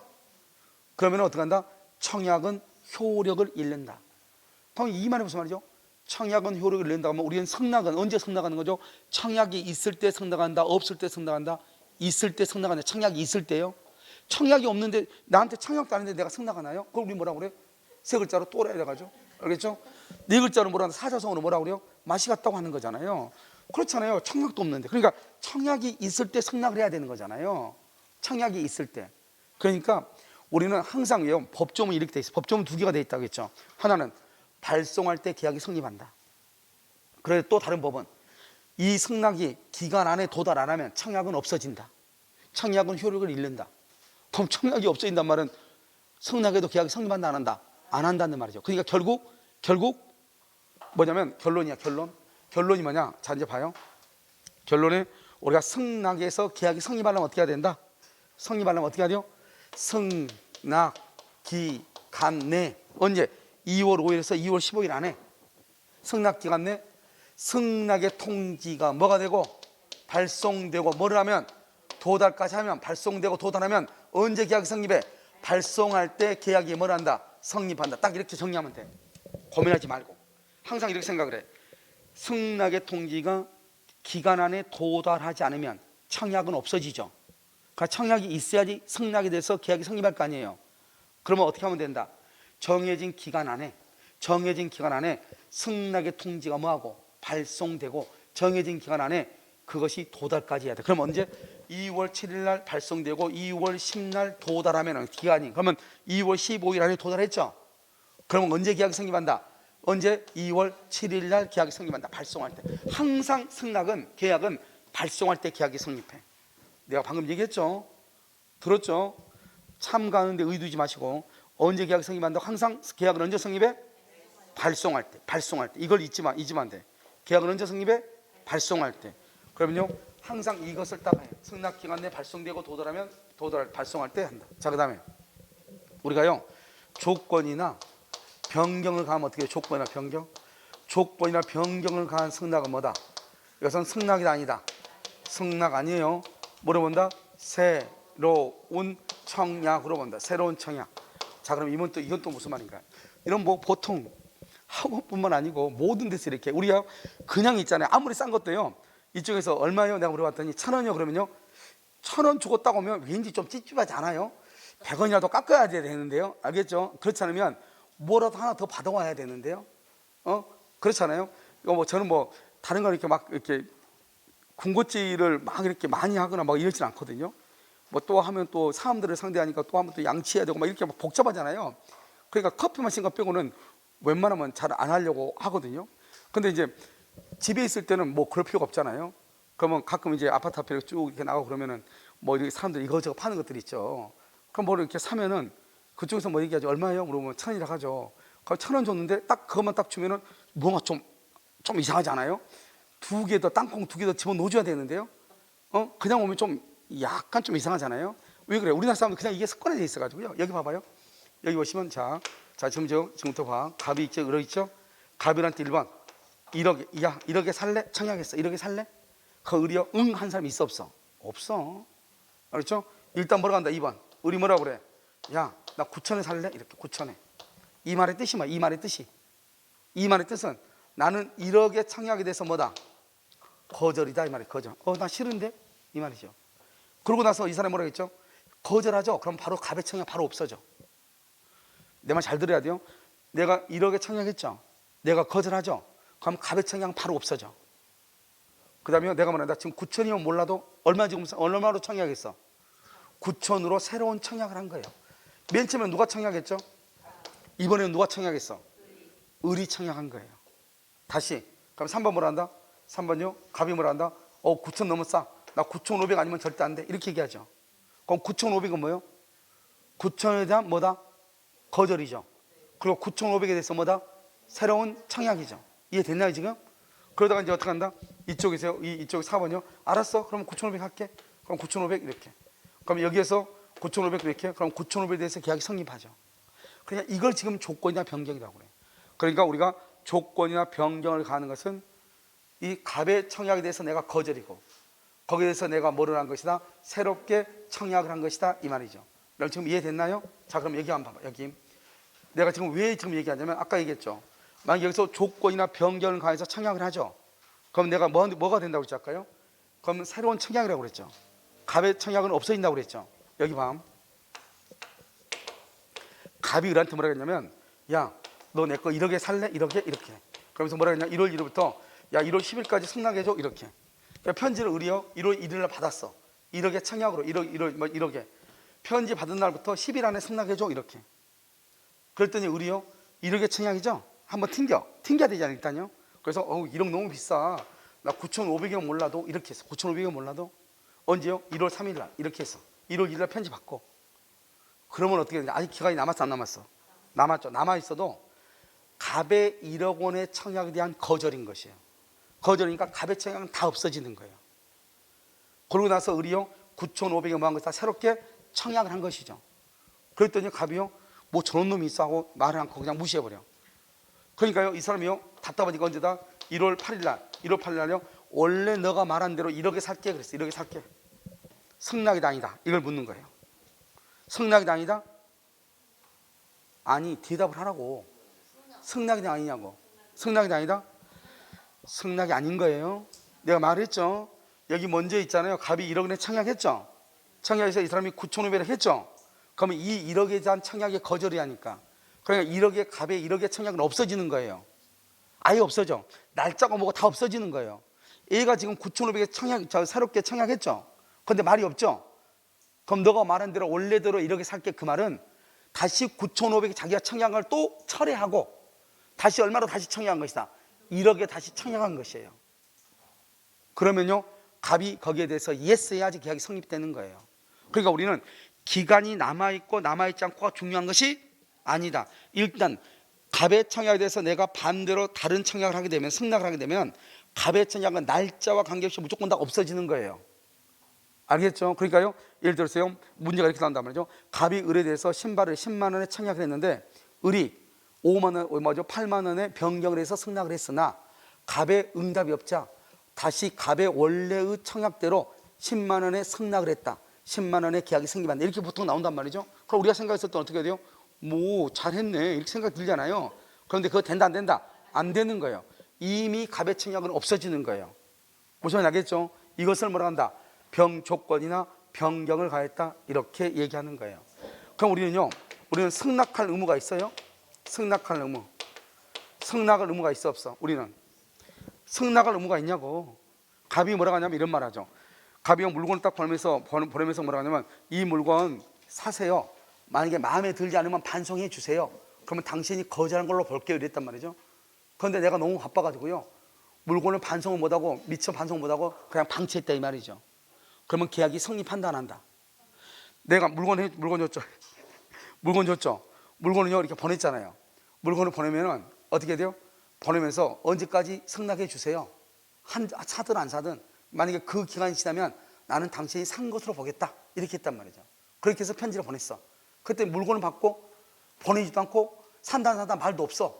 A: 그러면 어떻게 한다? 청약은 효력을 잃는다. 그럼 이 말이 무슨 말이죠? 청약은 효력을 잃는다 하면 우리는 성락은 언제 성락하는 거죠? 청약이 있을 때 성락한다, 없을 때 성락한다? 있을 때 성락한다. 청약이 있을 때요? 청약이 없는데 나한테 청약도 안 했는데 내가 성락하나요? 그걸 우리 뭐라고 그래요? 세 글자로 또래 이래가지고. 알겠죠? 네 글자로 뭐라 하나? 사자성어로 뭐라고 그래요? 맛이 같다고 하는 거잖아요. 그렇잖아요. 청약도 없는데. 그러니까 청약이 있을 때 성락을 해야 되는 거잖아요. 청약이 있을 때. 그러니까 우리는 항상 법조문이 이렇게 돼 있어요. 법조문 두 개가 돼 있다고 했죠. 하나는 발송할 때 계약이 성립한다. 그래서 또 다른 법은 이 성락이 기간 안에 도달 안 하면 청약은 없어진다. 청약은 효력을 잃는다. 그럼 청약이 없어진단 말은 성락에도 계약이 성립한다 안 한다? 안 한다는 말이죠. 그러니까 결국 뭐냐면 결론이야. 결론이 뭐냐? 자 이제 봐요. 결론에 우리가 성락에서 계약이 성립하려면 어떻게 해야 된다? 성립하려면 어떻게 해야 돼요? 성락 기간 내 언제? 2월 5일에서 2월 15일 안에 성락 기간 내 성락의 통지가 뭐가 되고 발송되고 뭐를 하면 도달까지 하면 발송되고 도달하면 언제 계약이 성립해? 발송할 때 계약이 뭘 한다? 성립한다. 딱 이렇게 정리하면 돼. 고민하지 말고 항상 이렇게 생각을 해. 성락의 통지가 기간 안에 도달하지 않으면 청약은 없어지죠. 그러니까 청약이 있어야지 성락에 대해서 계약이 성립할 거 아니에요. 그러면 어떻게 하면 된다? 정해진 기간 안에 성락의 통지가 뭐하고 발송되고 정해진 기간 안에 그것이 도달까지 해야 돼. 그럼 언제? 2월 7일 날 발송되고 2월 10날 도달하면 기간이 그러면 2월 15일 안에 도달했죠. 그러면 언제 계약이 성립한다? 언제? 2월 7일 날 계약이 성립한다. 발송할 때. 항상 계약은 발송할 때 계약이 성립해. 내가 방금 얘기했죠. 들었죠? 참가하는데 의두지 마시고 언제 계약이 성립한다? 항상 계약은 언제 성립해? 발송할 때. 이걸 잊지만 안 돼. 계약은 언제 성립해? 발송할 때. 그러면요 항상 이것을 따라해요. 성락 기간 내 발송되고 발송할 때 한다. 자 그다음에 우리가요 조건이나 변경을 가하면 어떻게 해요? 조건이나 변경을 가한 성락은 뭐다? 이것은 성락이 아니다. 성락 아니에요. 뭐로 본다? 새로운 청약으로 본다. 새로운 청약. 자 그럼 이건 또 무슨 말인가요? 이런 뭐 보통 학원뿐만 아니고 모든 데서 이렇게 우리가 그냥 있잖아요. 아무리 싼 것도요. 이쪽에서 얼마요? 내가 물어봤더니 1,000원이요. 그러면요 1,000원 주고 따오면 왠지 좀 찝찝하지 않아요? 100원이라도 깎아야 되는데요. 알겠죠? 그렇지 않으면 뭐라도 하나 더 받아와야 되는데요. 그렇잖아요. 이거 뭐 저는 뭐 다른 거 이렇게 막 이렇게 군것질을 막 이렇게 많이 하거나 막 이러진 않거든요. 뭐 또 하면 또 사람들을 상대하니까 또 하면 또 양치해야 되고 막 이렇게 막 복잡하잖아요. 그러니까 커피 마신 거 빼고는 웬만하면 잘 안 하려고 하거든요. 근데 이제 집에 있을 때는 뭐 그럴 필요가 없잖아요. 그러면 가끔 이제 아파트 앞에 쭉 이렇게 나가고 그러면은 뭐 이렇게 사람들이 이거저거 파는 것들 있죠. 그럼 뭐 이렇게 사면은 그쪽에서 뭐 얘기하죠. 얼마예요? 물어보면 1,000원이라 하죠. 그럼 1,000원 줬는데 딱 그것만 딱 주면은 뭔가 좀 이상하지 않아요? 두 개 더 땅콩 두 개 더 집어 넣어줘야 되는데요. 그냥 오면 좀 약간 좀 이상하잖아요. 왜 그래요? 우리나라 사람들 그냥 이게 습관이 있어가지고요. 여기 봐봐요. 여기 보시면 자 지금부터 봐. 갑이 있죠, 을어 있죠. 갑이한테 1번 1억, 야 1억에 살래? 청약했어. 1억에 살래? 그 을이요? 응 한 사람 있어 없어? 없어. 그렇죠? 일단 뭐라고 한다. 2번 을이 뭐라고 그래? 야 나 9천에 살래? 이렇게 9천에. 이 말의 뜻이 뭐야? 이 말의 뜻이, 이 말의 뜻은 나는 1억에 청약이 돼서 뭐다? 거절이다 이 말이에요. 거절. 나 싫은데? 이 말이죠. 그러고 나서 이 사람이 뭐라고 했죠? 거절하죠. 그럼 바로 갑의 청약 바로 없어져. 내 말 잘 들어야 돼요. 내가 1억에 청약했죠. 내가 거절하죠. 그럼 갑의 청약 바로 없어져. 그 다음에 내가 말한다. 지금 9천이면 몰라도 얼마로 청약했어? 9천으로 새로운 청약을 한 거예요. 맨 처음에 누가 청약했죠? 이번에는 누가 청약했어? 을이 청약한 거예요. 다시. 그럼 3번 뭐라 한다? 3번요? 갑이 뭐라 한다? 9천 너무 싸. 나 9,500 아니면 절대 안 돼. 이렇게 얘기하죠. 그럼 9,500은 뭐예요? 9천에 대한 뭐다? 거절이죠. 그리고 9,500에 대해서 뭐다? 새로운 청약이죠. 이해됐나요 지금? 그러다가 이제 어떻게 한다? 이쪽이세요. 이쪽 4번이요. 알았어. 그럼 9,500 할게. 그럼 9,500 이렇게. 그럼 여기에서 9,500 이렇게. 그럼 9,500에 대해서 계약이 성립하죠. 그러니까 이걸 지금 조건이나 변경이라고 그래요. 그러니까 우리가 조건이나 변경을 가하는 것은 이 갑의 청약에 대해서 내가 거절이고 거기에 대해서 내가 뭐를 한 것이다? 새롭게 청약을 한 것이다 이 말이죠. 여러분 지금 이해됐나요? 자 그럼 여기 한번 봐봐. 여기 내가 지금 왜 지금 얘기하냐면 아까 얘기했죠. 만약 여기서 조건이나 변경을 가해서 청약을 하죠. 그럼 내가 뭐가 된다고 했죠 아까요? 그럼 새로운 청약이라고 그랬죠. 갑의 청약은 없어진다고 그랬죠. 여기 봐. 갑이 을한테 뭐라 그랬냐면 야 너 내 거 1억에 살래? 1억에 이렇게. 그러면서 뭐라 그랬냐? 1월 1일부터 야 1월 10일까지 승낙해줘 이렇게. 그러니까 편지를 을이요 1월 1일 날 받았어. 1억에 청약으로 1억에 편지 받은 날부터 10일 안에 승낙해줘 이렇게. 그랬더니 을이요 1억에 청약이죠? 한번 튕겨야 되잖아요 일단요. 그래서 1억 너무 비싸. 나 9,500원 몰라도 이렇게 했어. 9,500원 몰라도 언제요? 1월 3일 날 이렇게 했어. 1월 1일 날 편지 받고. 그러면 어떻게 되냐? 아직 기간이 남았어 안 남았어? 남았죠. 남아있어도 갑의 1억 원의 청약에 대한 거절인 것이에요. 거절이니까 갑의 청약은 다 없어지는 거예요. 그러고 나서 을이요 9,500원 모은 것을 다 새롭게 청약을 한 것이죠. 그랬더니 갑이요 뭐 저런 놈이 있어 하고 말을 않고 그냥 무시해버려. 그러니까요 이 사람이요 답답하니까 언제다? 1월 8일 날요 원래 너가 말한 대로 1억에 살게 그랬어. 1억에 살게. 승낙이다 아니다? 이걸 묻는 거예요. 승낙이다 아니다? 아니 대답을 하라고. 승낙이다 아니냐고. 승낙이다 아니다? 승낙이 아닌 거예요. 내가 말했죠. 여기 먼저 있잖아요. 갑이 1억 원에 청약했죠. 청약해서 이 사람이 9,500을 했죠. 그러면 이 1억에 대한 청약이 거절이 하니까 그러니까 1억에 갑의 1억의 청약은 없어지는 거예요. 아예 없어져. 날짜가 뭐고 다 없어지는 거예요. 얘가 지금 9,500에 새롭게 청약했죠. 그런데 말이 없죠. 그럼 너가 말한 대로 원래대로 1억에 살게 그 말은 다시 9,500에 자기가 청약을 또 철회하고 다시 얼마로 다시 청약한 것이다. 1억에 다시 청약한 것이에요. 그러면요 갑이 거기에 대해서 예스 해야지 계약이 성립되는 거예요. 그러니까 우리는 기간이 남아있고 남아있지 않고가 중요한 것이 아니다. 일단 갑의 청약에 대해서 내가 반대로 다른 청약을 하게 되면 승낙을 하게 되면 갑의 청약은 날짜와 관계없이 무조건 다 없어지는 거예요. 알겠죠? 그러니까요 예를 들어서요 문제가 이렇게 나온단 말이죠. 갑이 을에 대해서 신발을 10만 원에 청약을 했는데 을이 5만 원, 8만 원에 변경을 해서 승낙을 했으나 갑의 응답이 없자 다시 갑의 원래의 청약대로 10만 원에 승낙을 했다. 10만 원에 계약이 성립한다. 이렇게 보통 나온단 말이죠. 그럼 우리가 생각했을 때 어떻게 해야 돼요? 뭐 잘했네 이렇게 생각 들잖아요. 그런데 그거 된다 안 된다? 안 되는 거예요. 이미 갑의 청약은 없어지는 거예요. 무슨 알겠죠? 이것을 뭐라 한다? 병조건이나 변경을 가했다 이렇게 얘기하는 거예요. 그럼 우리는 승낙할 의무가 있어요? 승낙할 의무. 승낙할 의무가 있어 없어? 우리는 승낙할 의무가 있냐고. 갑이 뭐라고 하냐면 이런 말 하죠. 갑이 물건을 딱 보내면서 뭐라고 하냐면 이 물건 사세요. 만약에 마음에 들지 않으면 반송해 주세요. 그러면 당신이 거절한 걸로 볼게요. 이랬단 말이죠. 그런데 내가 너무 바빠가지고요, 물건을 반송을 못하고 미처 반송을 못하고 그냥 방치했다 이 말이죠. 그러면 계약이 성립한다 안 한다? 내가 물건 줬죠. 물건 줬죠. 물건을요 이렇게 보냈잖아요. 물건을 보내면은 어떻게 돼요? 보내면서 언제까지 승낙해 주세요. 사든 안 사든 만약에 그 기간이 지나면 나는 당신이 산 것으로 보겠다 이렇게 했단 말이죠. 그렇게 해서 편지를 보냈어. 그때 물건을 받고 보내지도 않고 산다 안 산다 말도 없어.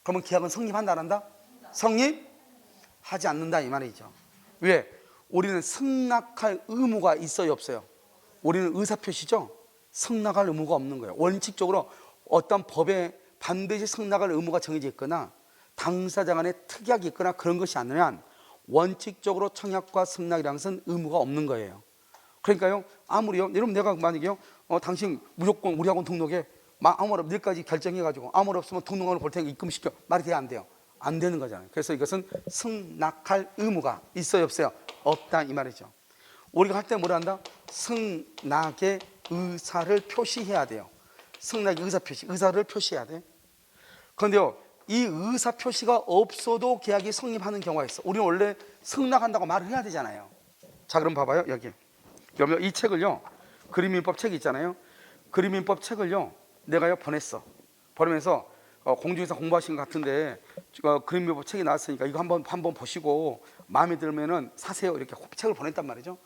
A: 그러면 계약은 성립한다 안 한다? 성립하지 않는다 이 말이죠. 왜? 우리는 승낙할 의무가 있어요 없어요? 우리는 의사표시죠. 승낙할 의무가 없는 거예요. 원칙적으로 어떤 법에 반드시 승낙할 의무가 정해져 있거나 당사자 간에 특약이 있거나 그런 것이 아니면 원칙적으로 청약과 승낙이라는 것은 의무가 없는 거예요. 그러니까요, 아무리요, 여러분 내가 만약에요, 당신 무조건 우리 학원 등록에 아무리 내일까지 결정해가지고 아무리 없으면 등록원을 볼 테니까 입금시켜, 말이 돼야 안 돼요? 안 되는 거잖아요. 그래서 이것은 승낙할 의무가 있어요 없어요? 없다 이 말이죠. 우리가 할 때 뭐라 한다? 승낙의 의사를 표시해야 돼요. 승낙의 의사 표시, 의사를 표시해야 돼. 그런데요, 이 의사 표시가 없어도 계약이 성립하는 경우가 있어. 우리는 원래 승낙한다고 말을 해야 되잖아요. 자, 그럼 봐봐요. 여기 이 책을요, 그림민법 책이 있잖아요. 그림민법 책을요 내가요 보냈어. 보내면서 공중에서 공부하신 것 같은데 그림민법 책이 나왔으니까 이거 한번 보시고 마음에 들면은 사세요 이렇게 책을 보냈단 말이죠.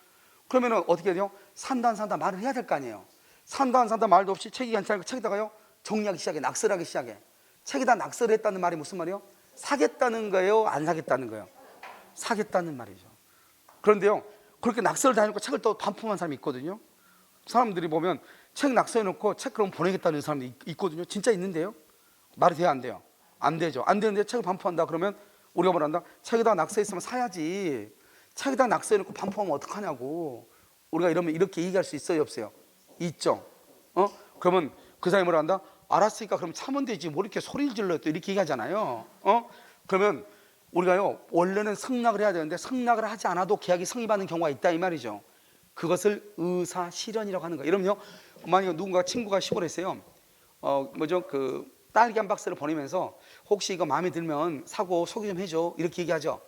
A: 그러면은 어떻게 돼요? 산다 안 산다 말을 해야 될 거 아니에요. 산다 안 산다 말도 없이 책이 괜찮으니까 책에다가요 정리하기 시작해. 낙설하기 시작해. 책에다 낙설을 했다는 말이 무슨 말이에요? 사겠다는 거예요? 안 사겠다는 거예요? 사겠다는 말이죠. 그런데요, 그렇게 낙설을 다 해놓고 책을 또 반품한 사람이 있거든요. 사람들이 보면 책 낙서해놓고 책 그럼 보내겠다는 사람도 있거든요. 진짜 있는데요. 말이 돼요 안 돼요? 안 되죠. 안 되는데 책을 반품한다 그러면 우리가 뭐란다? 책에다 낙서했으면 사야지. 책에다 낙서해놓고 반품하면 어떡하냐고. 우리가 이러면 이렇게 얘기할 수 있어요 없어요? 있죠. 그러면 그 사람이 뭐라 한다? 알았으니까 그럼 참으면 되지 뭐 이렇게 소리를 질러 또 이렇게 얘기하잖아요. 그러면 우리가요 원래는 승낙을 해야 되는데 승낙을 하지 않아도 계약이 성립하는 경우가 있다 이 말이죠. 그것을 의사실현이라고 하는 거예요. 이러면요, 만약에 누군가 친구가 시골에 있어요. 그 딸기 한 박스를 보내면서 혹시 이거 마음에 들면 사고 소개 좀 해줘 이렇게 얘기하죠.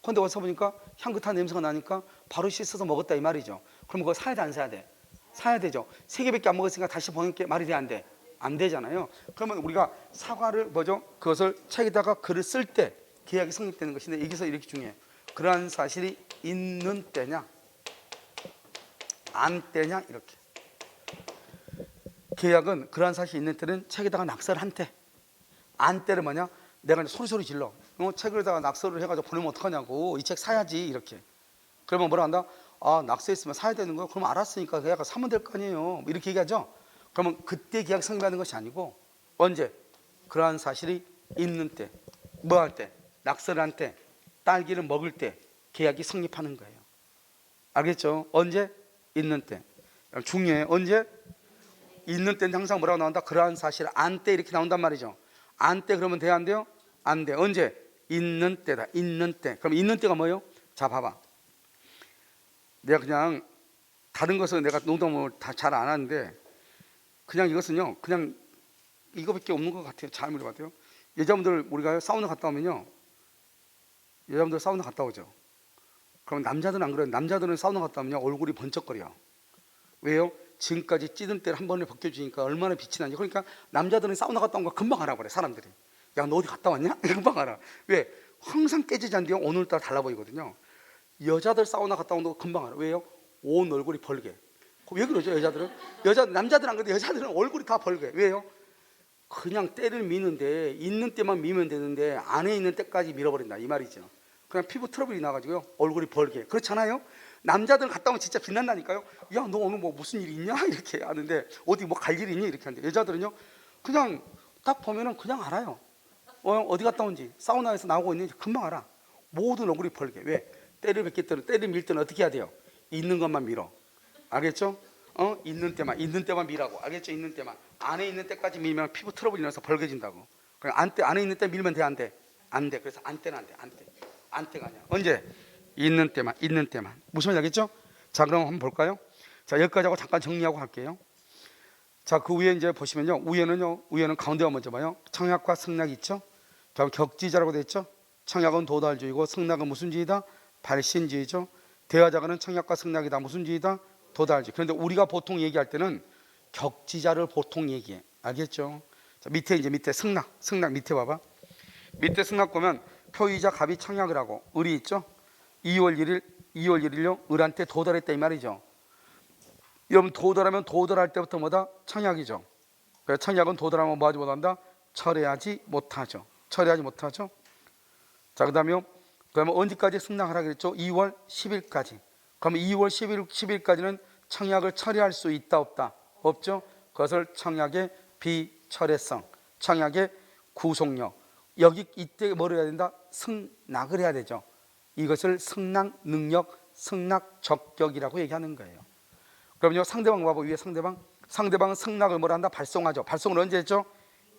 A: 근데 와서 보니까 향긋한 냄새가 나니까 바로 씻어서 먹었다 이 말이죠. 그럼 그거 사야 돼 안 사야 돼? 사야 되죠. 3개밖에 안 먹었으니까 다시 보낼게 말이 돼 안 돼? 안 되잖아요. 그러면 우리가 사과를 그것을 책에다가 글을 쓸 때 계약이 성립되는 것인데 여기서 이렇게 중요해요. 그러한 사실이 있는 때냐 안 때냐 이렇게. 계약은 그러한 사실이 있는 때는 책에다가 낙서를 한 때, 안 때는 뭐냐? 내가 이제 소리 질러. 책에다가 낙서를 해가지고 보내면 어떡하냐고. 이 책 사야지 이렇게. 그러면 뭐라 한다? 아, 낙서했으면 사야 되는 거예요? 그럼 알았으니까 계약 사면 될 거 아니에요. 이렇게 얘기하죠. 그러면 그때 계약 성립하는 것이 아니고 언제? 그러한 사실이 있는 때, 뭐 할 때? 낙서를 한 때, 딸기를 먹을 때 계약이 성립하는 거예요. 알겠죠? 언제? 있는 때. 중요해. 언제? 있는 때는 항상 뭐라고 나온다? 그러한 사실 안 때 이렇게 나온단 말이죠. 안 때 그러면 돼요 안 돼요? 안 돼. 언제? 있는 때다. 있는 때. 그럼 있는 때가 뭐예요? 자 봐봐. 내가 그냥 다른 것은 내가 농담을 다 잘 안 하는데 그냥 이것은요 그냥 이거밖에 없는 것 같아요. 잘 물어봐도요. 여자분들 우리가 사우나 갔다 오면요, 여자분들 사우나 갔다 오죠. 그럼 남자들은 안 그래요. 남자들은 사우나 갔다 오면요 얼굴이 번쩍거려. 왜요? 지금까지 찌든 때를 한 번에 벗겨주니까 얼마나 빛이 나냐. 그러니까 남자들은 사우나 갔다 온 거 금방 알아 그래 사람들이. 야 너 어디 갔다 왔냐? 금방 알아. 왜? 항상 깨지지 않는데요 오늘따라 달라 보이거든요. 여자들 사우나 갔다 온다고 금방 알아. 왜요? 온 얼굴이 벌게. 왜 그러죠 여자들은? 남자들은 안 그런데 여자들은 얼굴이 다 벌게. 왜요? 그냥 때를 미는데 있는 때만 미면 되는데 안에 있는 때까지 밀어버린다 이 말이죠. 그냥 피부 트러블이 나가지고요 얼굴이 벌게. 그렇잖아요. 남자들 갔다 오면 진짜 빛난다니까요. 야 너 오늘 뭐 무슨 일이 있냐 이렇게 하는데 어디 뭐 갈 일이 있니 이렇게 하는데 여자들은요 그냥 딱 보면은 그냥 알아요. 어디 갔다 온지 사우나에서 나오고 있는지 금방 알아. 모든 얼굴이 벌게. 왜? 때를 뱉기 때는 때를 밀 때는 어떻게 해야 돼요? 있는 것만 밀어. 알겠죠? 있는 때만 미라고. 알겠죠? 있는 때만. 안에 있는 때까지 밀면 피부 트러블이 나서 벌게진다고. 그냥 안에 있는 때 밀면 돼, 안 돼? 안 돼. 그래서 안때는 안 돼. 안때가 아니야. 언제? 있는 때만. 무슨 말인지 알겠죠? 자, 그럼 한번 볼까요? 자, 여기까지 하고 잠깐 정리하고 할게요. 자, 그 위에 이제 보시면요. 우에는 가운데가 먼저 봐요. 청약과 승낙이 있죠? 다음 격지자라고 돼 있죠? 청약은 도달주의고 승낙은 무슨 주의다? 발신주의죠. 대화자가는 청약과 승낙이다. 무슨 주의다? 도달주의. 그런데 우리가 보통 얘기할 때는 격지자를 보통 얘기해. 알겠죠? 자, 밑에 승낙 밑에 봐봐. 밑에 승낙 보면 표의자 갑이 청약을 하고 을이 있죠? 2월 1일요. 을한테 도달했다 이 말이죠. 여러분 도달하면 도달할 때부터 뭐다? 청약이죠. 그래서 청약은 도달하면 뭐 하지 못한다? 철회하지 못하죠. 자, 그다음에 그러면 언제까지 승낙하라 그랬죠? 2월 10일까지. 그러면 2월 10일까지는 청약을 철회할 수 있다 없다? 없죠. 그것을 청약의 비철회성, 청약의 구속력. 이때 뭘 해야 된다? 승낙을 해야 되죠. 이것을 승낙 능력, 승낙 적격이라고 얘기하는 거예요. 그럼요, 상대방 봐봐. 위에 상대방은 승낙을 뭘 한다? 발송하죠. 발송을 언제 했죠?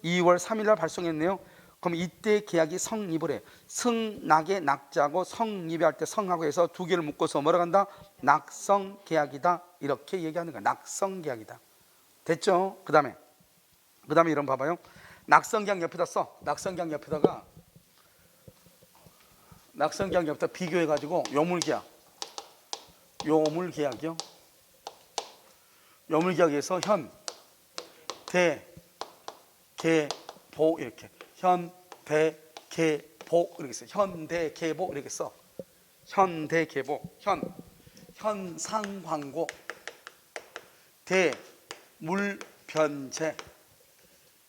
A: 2월 3일 날 발송했네요. 그럼 이때 계약이 성립을 해. 승낙의 낙자고 성립이 할 때 성하고 해서 두 개를 묶어서 뭐라고 한다? 낙성 계약이다. 이렇게 얘기하는 거야. 낙성 계약이다. 됐죠? 그 다음에 이런 봐봐요. 낙성 계약 옆에다 써. 낙성 계약 옆에다 비교해가지고 요물계약이요. 요물계약에서 현, 대, 개, 보 이렇게 현대계보 이렇게 써. 현대계보 이렇게 써. 현대계보 현상광고 대물변제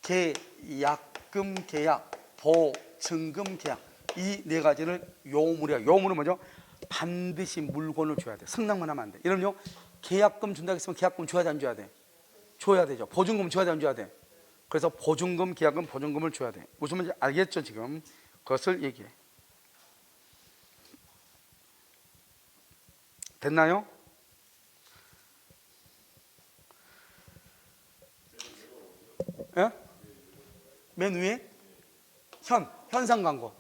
A: 계약금 계약 보증금 계약 이 네 가지를 요물이야. 요물은 뭐죠? 반드시 물건을 줘야 돼. 승낙만 하면 안 돼. 이러면요 계약금 준다고 했으면 계약금 줘야 돼 안 줘야 돼? 줘야 되죠. 보증금 줘야 돼 안 줘야 돼? 그래서 보증금 계약은 보증금을 줘야 돼. 무슨 말인지 알겠죠 지금? 그것을 얘기해. 됐나요? 예? 맨 위에 현상 광고.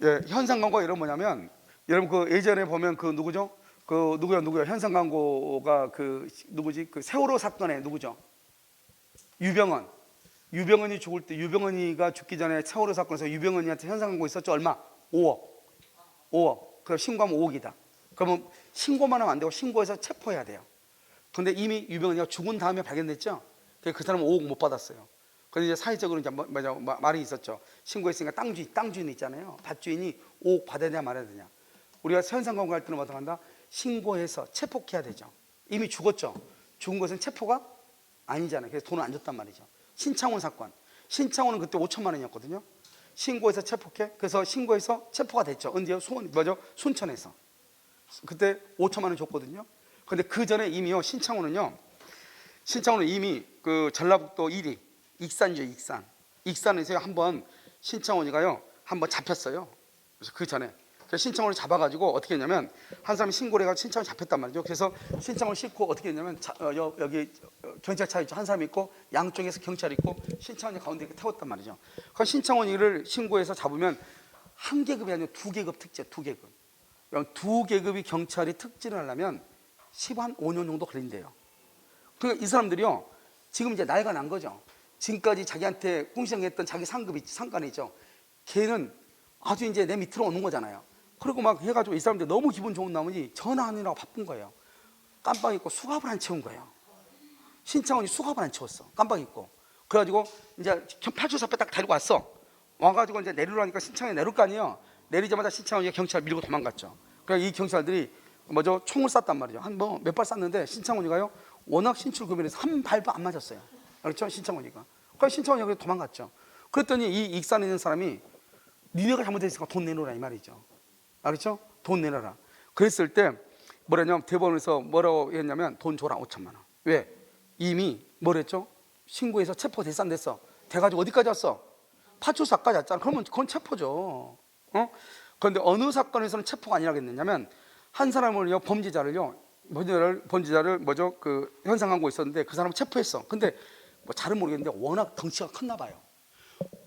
A: 예, 현상 광고가 이런 뭐냐면 여러분 그 예전에 보면 그 누구죠? 그 누구야? 현상 광고가 그 누구지? 그 세월호 사건에 누구죠? 유병헌이 죽을 때 유병헌이가 죽기 전에 세월호 사건에서 유병헌이한테 현상 광고 있었죠? 얼마? 5억. 그럼 신고하면 5억이다. 그러면 신고만 하면 안 되고 신고해서 체포해야 돼요. 근데 이미 유병헌이가 죽은 다음에 발견됐죠? 그 사람은 5억 못 받았어요. 그런데 이제 사회적으로 이제 말이 있었죠. 신고했으니까 땅주인 있잖아요. 밭주인이 5억 받아야 되냐 말아야 되냐. 우리가 현상 광고 할 때는 어떻게 한다? 신고해서 체포해야 되죠. 이미 죽었죠. 죽은 것은 체포가 아니잖아요. 그래서 돈을 안 줬단 말이죠. 신창원 사건. 신창원은 그때 5천만 원이었거든요. 신고해서 체포해. 그래서 신고해서 체포가 됐죠. 언제요? 순천에서. 그때 5천만 원 줬거든요. 근데 그 전에 이미요. 신창원은 이미 그 전라북도 1위 익산이죠. 익산에서 한번 신창원이가요. 한번 잡혔어요. 그래서 그 전에 신창원을 잡아가지고 어떻게 했냐면 한 사람이 신고를 해가지고 신창원이 잡혔단 말이죠. 그래서 신창원을 싣고 어떻게 했냐면 여기 경찰차 있죠. 한 사람 있고 양쪽에서 경찰 있고 신창원이 가운데 이렇게 태웠단 말이죠. 그 신창원이를 신고해서 잡으면 한 계급이 아니라 두 계급 특제, 두 계급. 두 계급이 경찰이 특진을 하려면 15년 정도 걸린대요. 그러니까 이 사람들이요 지금 이제 나이가 난 거죠. 지금까지 자기한테 궁시렁했던 자기 상관이 있죠. 걔는 아주 이제 내 밑으로 오는 거잖아요. 그리고 막 해가지고 이 사람들 너무 기분 좋은 나머지 전화하느라고 바쁜 거예요. 깜빡 잊고 수갑을 안 채운 거예요. 신창원이 수갑을 안 채웠어. 깜빡 잊고. 그래가지고 이제 파출소 앞에 딱 데리고 왔어. 와가지고 이제 내리라니까 신창원이 내릴 거 아니에요. 내리자마자 신창원이 경찰 밀고 도망갔죠. 그러니까 이 경찰들이 총을 쐈단 말이죠. 한 몇 발 쐈는데 신창원이가요 워낙 신출구민해서 한 발도 안 맞았어요. 그렇죠? 신창원이가. 그러니까 신창원이가 도망갔죠. 그랬더니 이 익산에 있는 사람이 니네가 잘못했으니까 돈 내놓으라 이 말이죠. 알겠죠? 돈 내놔라. 그랬을 때 뭐라냐면 대법원에서 뭐라고 했냐면 돈 줘라 5천만 원. 왜? 이미 뭐랬죠? 신고해서 체포 대상됐어. 돼가지고 어디까지 왔어? 파출소 앞까지 왔잖아. 그러면 그건 체포죠. 그런데 어느 사건에서는 체포가 아니라고 했느냐면 한 사람을요 범죄자를요 범죄자를 뭐죠? 그 현상 강고 있었는데 그 사람을 체포했어. 근데 뭐 잘은 모르겠는데 워낙 덩치가 컸나 봐요.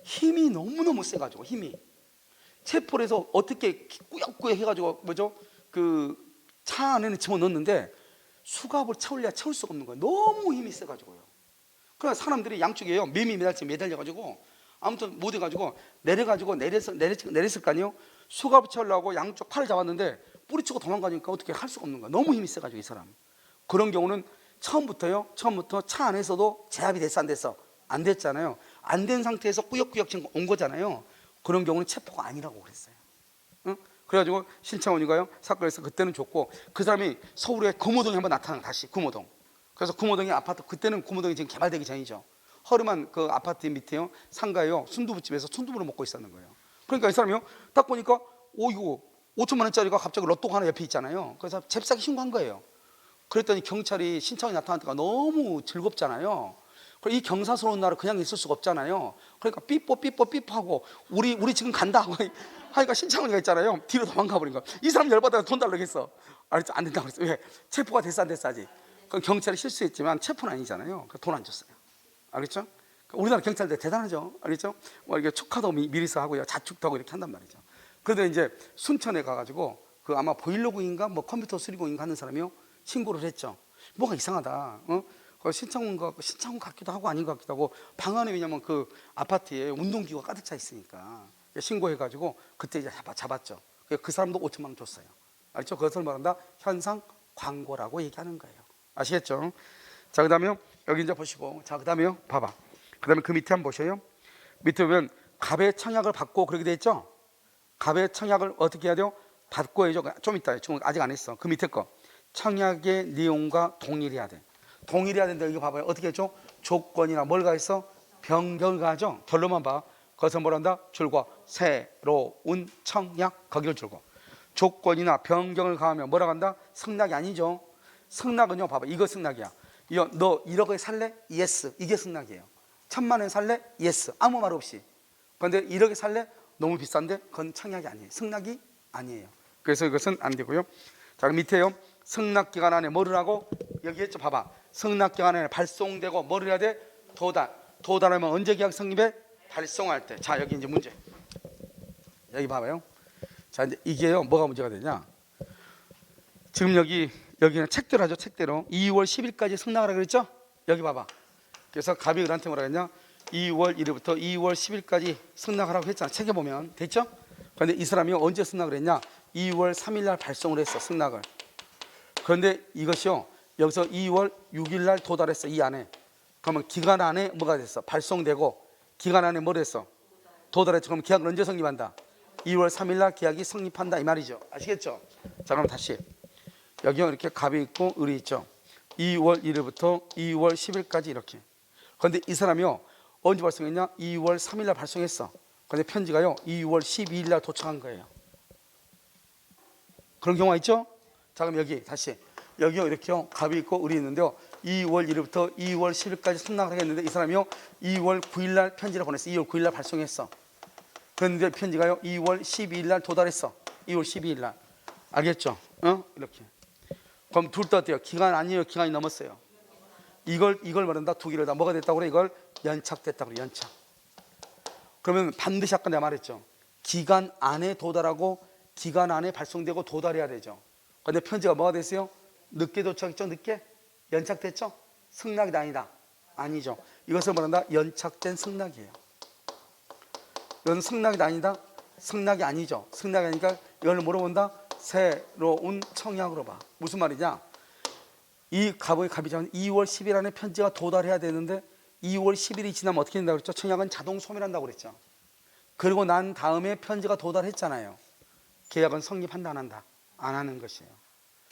A: 힘이 너무너무 세가지고 힘이 체포를 해서 어떻게 꾸역꾸역 해가지고 뭐죠? 그 차 안에는 집어넣었는데 수갑을 채울래야 채울 수가 없는 거예요. 너무 힘이 세가지고요. 그래서 사람들이 양쪽에요 매미 매달치 매달려가지고 아무튼 못 해가지고 내렸을 거 아니에요. 수갑을 채우려고 양쪽 팔을 잡았는데 뿌리치고 도망가니까 어떻게 할 수가 없는 거야. 너무 힘이 세가지고 이 사람. 그런 경우는 처음부터 차 안에서도 제압이 됐어 안 됐어? 안 됐잖아요. 안 된 상태에서 꾸역꾸역 지금 온 거잖아요. 그런 경우는 체포가 아니라고 그랬어요. 응? 그래가지고 신창원이가요 사건에서 그때는 줬고 그 사람이 서울에 금호동에 한번 나타나 다시 금호동. 그래서 금호동의 아파트 그때는 금호동이 지금 개발되기 전이죠. 허름한 그 아파트 밑에요 상가에요 순두부집에서 순두부를 먹고 있었는 거예요. 그러니까 이 사람이요 딱 보니까 오 이거 5천만 원짜리가 갑자기 로또가 하나 옆에 있잖아요. 그래서 잽싸게 신고한 거예요. 그랬더니 경찰이 신청이 나타났다가 너무 즐겁잖아요. 이 경사스러운 날을 그냥 있을 수가 없잖아요. 그러니까 삐뽀하고 우리 지금 간다 하니까 신창훈이가 있잖아요. 뒤로 도망가 버린 거야. 이 사람 열받아서 돈 달라고 했어. 알았죠? 안 된다고 그랬어. 왜? 체포가 됐어 안 됐어 아직. 그럼 경찰이 실수했지만 체포는 아니잖아요. 돈 안 줬어요. 알겠죠? 우리나라 경찰들 대단하죠. 알겠죠? 뭐 이게 축하도 미리서 하고요. 자축도 하고 이렇게 한단 말이죠. 그런데 이제 순천에 가가지고 그 아마 보일러공인가 뭐 컴퓨터 수리공인가 하는 사람이요 신고를 했죠. 뭐가 이상하다. 신창훈 같기도 하고 아닌 것 같기도 하고 방 안에 왜냐면 그 아파트에 운동기구가 가득 차 있으니까 신고해가지고 그때 이제 잡았죠. 그 사람도 5천만 원 줬어요. 알죠? 그것을 말한다 현상 광고라고 얘기하는 거예요. 아시겠죠? 자 그다음에요 여기 이제 보시고 자 그다음에요 봐봐. 그다음에 그 밑에 한번 보셔요. 밑에 보면 갑의 청약을 받고 그렇게 돼 있죠. 갑의 청약을 어떻게 해야 돼요? 받고 해야죠. 좀 이따 지금 아직 안 했어. 그 밑에 거 청약의 내용과 동일해야 돼. 동일해야 된다. 이거 봐봐요. 어떻게 했죠? 조건이나 뭘 가했어? 변경을 가죠. 결론만 봐. 거기서 뭘 한다? 줄과 새로운 청약 거기를 줄고 조건이나 변경을 가하면 뭐라고 한다? 승낙이 아니죠. 승낙은요 봐봐 이거 승낙이야. 너 1억에 살래? 예스. 이게 승낙이에요. 1,000만 원 살래? 예스. 아무 말 없이. 그런데 1억에 살래? 너무 비싼데 그건 청약이 아니에요. 승낙이 아니에요. 그래서 이것은 안 되고요. 자 밑에요 승낙기간 안에 뭐를 하고 여기 했죠. 봐봐 승낙기간 안에 발송되고 뭐를 해야 돼? 도달하면 언제 계약 성립해? 발송할 때. 자 여기 이제 문제 여기 봐봐요. 자 이제 이게요 뭐가 문제가 되냐 지금 여기는 책대로 하죠. 책대로 2월 10일까지 승낙하라 그랬죠. 여기 봐봐. 그래서 갑이 을한테 뭐라 했냐 2월 1일부터 2월 10일까지 승낙하라고 했잖아. 책에 보면 됐죠. 그런데 이 사람이 언제 승낙을 했냐 2월 3일 날 발송을 했어 승낙을. 그런데 이것이요 여기서 2월 6일 날 도달했어 이 안에. 그러면 기간 안에 뭐가 됐어? 발송되고 기간 안에 뭐 됐어? 도달했죠. 그럼 계약을 언제 성립한다? 2월 3일 날 계약이 성립한다 이 말이죠. 아시겠죠? 자 그럼 다시 여기 이렇게 갑이 있고 을이 있죠. 2월 1일부터 2월 10일까지 이렇게. 그런데 이 사람이요 언제 발송했냐? 2월 3일 날 발송했어. 그런데 편지가요 2월 12일 날 도착한 거예요. 그런 경우가 있죠? 자 그럼 여기 다시 여기요 이렇게요 갑이 있고 을이 있는데요 2월 1일부터 2월 10일까지 승낙을 하겠는데 이 사람이요 2월 9일 날 편지를 보냈어. 2월 9일 날 발송했어. 그런데 편지가요 2월 12일 날 도달했어. 2월 12일 날. 알겠죠? 이렇게. 그럼 둘 다 어때요? 기간 아니에요? 기간이 넘었어요. 이걸 말한다. 두 개를 다 뭐가 됐다고 그래? 이걸 연착됐다고 그래. 연착. 그러면 반드시 아까 내가 말했죠. 기간 안에 도달하고 기간 안에 발송되고 도달해야 되죠. 그런데 편지가 뭐가 됐어요? 늦게 도착했죠? 늦게? 연착됐죠? 승낙이 아니다. 아니죠. 이것을 말한다. 연착된 승낙이에요. 이건 승낙이 아니다. 승낙이 아니죠. 승낙이 아니니까 이걸 물어본다. 새로운 청약으로 봐. 무슨 말이냐? 이 갑이 전 2월 10일 안에 편지가 도달해야 되는데 2월 10일이 지나면 어떻게 된다고 그랬죠? 청약은 자동 소멸한다고 그랬죠. 그리고 난 다음에 편지가 도달했잖아요. 계약은 성립한다 안 한다? 안 하는 것이에요.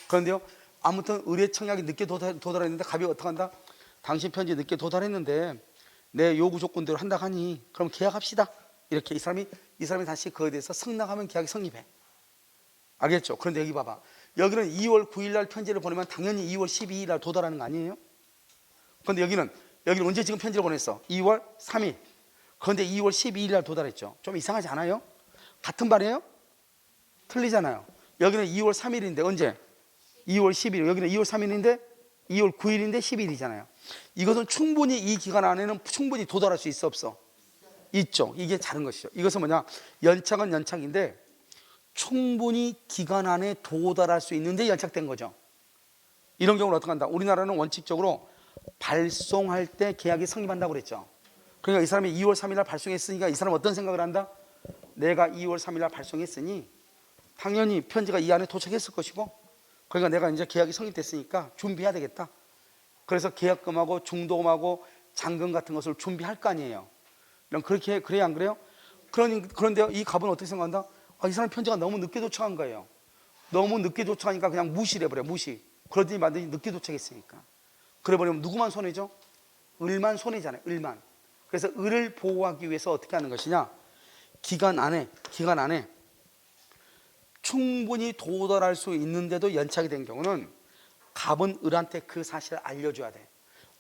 A: 그런데요 아무튼 의뢰 청약이 늦게 도달했는데 갑이 어떻게 한다? 당신 편지 늦게 도달했는데 내 요구 조건대로 한다 하니 그럼 계약합시다. 이렇게 이 사람이 다시 그거에 대해서 승낙하면 계약이 성립해. 알겠죠? 그런데 여기 봐봐. 여기는 2월 9일 날 편지를 보내면 당연히 2월 12일 날 도달하는 거 아니에요? 그런데 여기는 언제 지금 편지를 보냈어? 2월 3일. 그런데 2월 12일 날 도달했죠. 좀 이상하지 않아요? 같은 말이에요? 틀리잖아요. 여기는 2월 3일인데 언제? 2월 10일, 여기는 2월 3일인데 2월 9일인데 10일이잖아요. 이것은 충분히 이 기간 안에는 충분히 도달할 수 있어 없어? 있죠. 이게 다른 것이죠. 이것은 뭐냐, 연착은 연착인데 충분히 기간 안에 도달할 수 있는데 연착된 거죠. 이런 경우는 어떻게 한다? 우리나라는 원칙적으로 발송할 때 계약이 성립한다고 그랬죠. 그러니까 이 사람이 2월 3일 날 발송했으니까 이 사람은 어떤 생각을 한다? 내가 2월 3일 날 발송했으니 당연히 편지가 이 안에 도착했을 것이고, 그러니까 내가 이제 계약이 성립됐으니까 준비해야 되겠다. 그래서 계약금하고 중도금하고 잔금 같은 것을 준비할 거 아니에요. 그렇게 그래야 안 그래요? 그런데 이 갑은 어떻게 생각한다? 이 사람 편지가 너무 늦게 도착한 거예요. 너무 늦게 도착하니까 그냥 무시를 해버려. 무시. 그러더니 만드니 늦게 도착했으니까. 그래버리면 누구만 손해죠? 을만 손해잖아요. 을만. 그래서 을을 보호하기 위해서 어떻게 하는 것이냐, 기간 안에 충분히 도달할 수 있는데도 연착이 된 경우는 갑은 을한테 그 사실을 알려줘야 돼.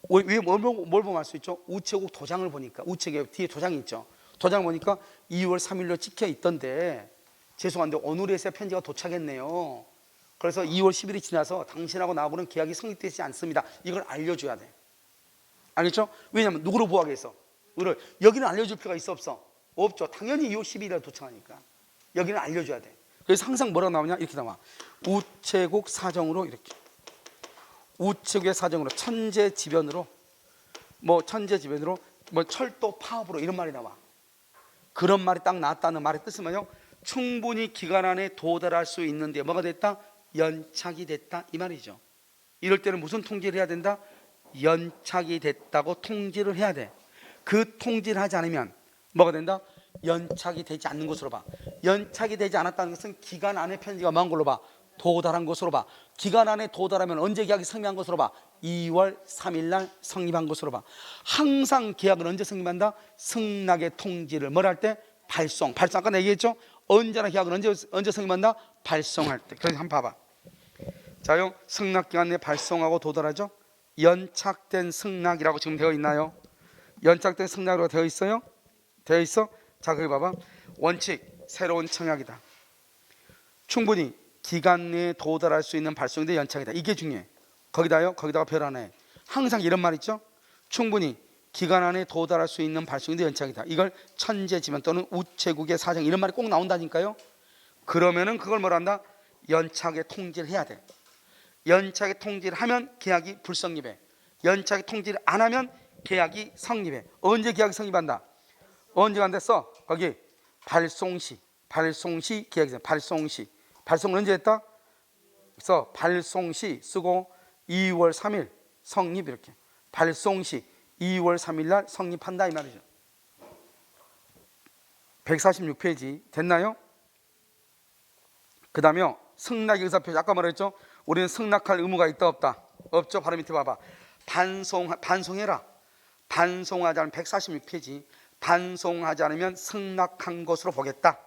A: 왜, 뭘 보면 알 수 있죠? 우체국 도장을 보니까, 우체국에 뒤에 도장이 있죠. 도장을 보니까 2월 3일로 찍혀 있던데, 죄송한데 오늘에서야 편지가 도착했네요. 그래서 2월 10일이 지나서 당신하고 나하고는 계약이 성립되지 않습니다. 이걸 알려줘야 돼. 알겠죠? 왜냐하면 누구를 보호하겠어? 을을. 여기는 알려줄 필요가 있어 없어? 없죠. 당연히 2월 10일에 도착하니까 여기는 알려줘야 돼. 그래서 항상 뭐라고 나오냐, 이렇게 나와. 우체국 사정으로, 이렇게 우체국의 사정으로, 천재지변으로, 천재지변으로, 철도 파업으로, 이런 말이 나와. 그런 말이 딱 나왔다는 말의 뜻은 뭐냐? 충분히 기간 안에 도달할 수 있는데 뭐가 됐다? 연착이 됐다, 이 말이죠. 이럴 때는 무슨 통지를 해야 된다? 연착이 됐다고 통지를 해야 돼. 그 통지를 하지 않으면 뭐가 된다? 연착이 되지 않는 것으로 봐. 연착이 되지 않았다는 것은 기간 안에 편지가 뭐한 걸로 봐? 도달한 것으로 봐. 기간 안에 도달하면 언제 계약이 성립한 것으로 봐? 2월 3일 날 성립한 것으로 봐. 항상 계약은 언제 성립한다? 승낙의 통지를 뭘 할 때? 발송. 아까 얘기했죠? 언제나 계약은 언제 성립한다? 발송할 때. 그래서 한번 봐봐. 자요, 승낙기간 내에 발송하고 도달하죠? 연착된 승낙이라고 지금 되어 있나요? 연착된 승낙으로 되어 있어요? 되어 있어? 자, 거기 봐봐. 원칙, 새로운 청약이다. 충분히 기간 내에 도달할 수 있는 발송인데 연착이다. 이게 중요해. 거기다가 별 하나 해. 항상 이런 말 있죠? 충분히 기간 안에 도달할 수 있는 발송인데 연착이다. 이걸 천재지변 또는 우체국의 사정, 이런 말이 꼭 나온다니까요. 그러면은 그걸 뭐라 한다? 연착의 통지를 해야 돼. 연착의 통지를 하면 계약이 불성립해. 연착의 통지를 안 하면 계약이 성립해. 언제 계약이 성립한다? 언제가 안 됐어? 거기 발송시 계약이 있어요. 발송은 언제 했다? 그래서 발송시 쓰고 2월 3일 성립, 이렇게. 발송시 2월 3일 날 성립한다, 이 말이죠. 146페이지 됐나요? 그 다음에 승낙의 의사표시, 아까 말했죠? 우리는 승낙할 의무가 있다 없다? 없죠. 바로 밑에 봐봐. 반송해라. 반송하지 않으면 146페이지. 반송하지 않으면 승낙한 것으로 보겠다.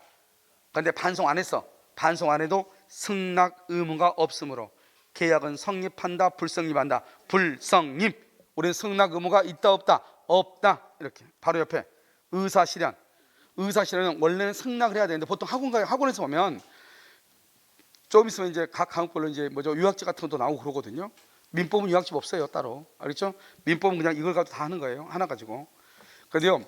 A: 그런데 반송 안 했어. 반송 안 해도 승낙 의무가 없으므로 계약은 성립한다, 불성립한다? 불성립. 우리는 승낙 의무가 있다 없다? 없다. 이렇게. 바로 옆에 의사실현. 의사실현은 원래는 승낙을 해야 되는데 보통 학원에서 보면 좀 있으면 이제 각 과목별로 이제 유학집 같은 것도 나오고 그러거든요. 민법은 유학집 없어요, 따로. 알겠죠? 민법은 그냥 이걸 가지고 다 하는 거예요, 하나 가지고. 그런데요,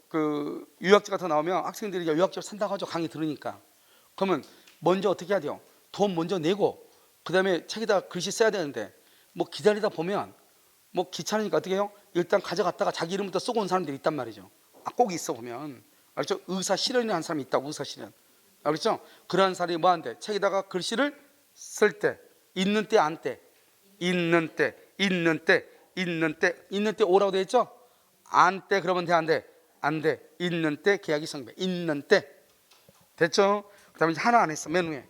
A: 그 유학집 같은 거 나오면 학생들이 유학집 산다고 하죠, 강의 들으니까. 그러면 먼저 어떻게 해야 돼요? 돈 먼저 내고 그 다음에 책에다 글씨 써야 되는데 기다리다 보면 귀찮으니까 어떻게 해요? 일단 가져갔다가 자기 이름부터 쓰고 온 사람들이 있단 말이죠. 꼭 있어 보면. 알죠? 의사 실현이라는 사람이 있다고, 의사 실현. 알겠죠? 그러한 사람이 뭐한대? 책에다가 글씨를 쓸 때, 있는 때, 안 때, 있는 때 오라고 되어 있죠? 안 때 그러면 돼, 안 돼? 안 돼. 있는 때 계약이 성립해. 있는 때. 됐죠? 그 다음에 하나 안 했어, 맨 위에.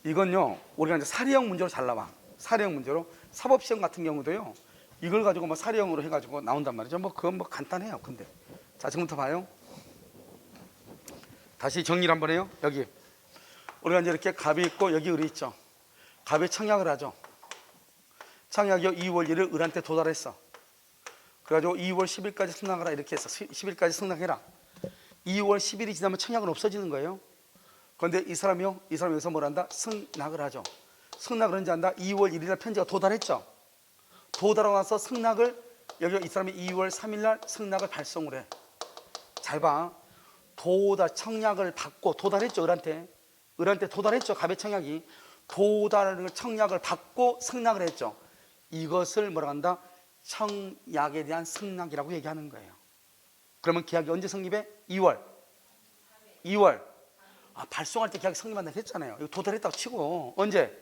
A: 이건요, 우리가 이제 사례형 문제로 잘 나와. 사례형 문제로. 사법시험 같은 경우도요, 이걸 가지고 사례형으로 해가지고 나온단 말이죠. 그건 간단해요. 근데 자, 지금부터 봐요. 다시 정리를 한번 해요. 여기 우리가 이제 이렇게 갑이 있고 여기 을이 있죠. 갑이 청약을 하죠. 청약이 2월 1일 을한테 도달했어. 그래가지고 2월 10일까지 승낙하라, 이렇게 했어. 10일까지 승낙해라. 2월 10일이 지나면 청약은 없어지는 거예요. 그런데 이 사람이요, 이 사람이 여기서 뭘 한다? 승낙을 하죠. 승낙을 언제 한다? 2월 1일 날 편지가 도달했죠. 도달하고 나서 승낙을, 여기 이 사람이 2월 3일 날 승낙을 발송을 해. 잘 봐. 청약을 받고 도달했죠. 을한테 도달했죠. 갑의 청약이. 청약을 받고 승낙을 했죠. 이것을 뭐라 한다? 청약에 대한 승낙이라고 얘기하는 거예요. 그러면 계약이 언제 성립해? 2월. 발송할 때 계약이 성립한다고 했잖아요. 이거 도달했다고 치고 언제?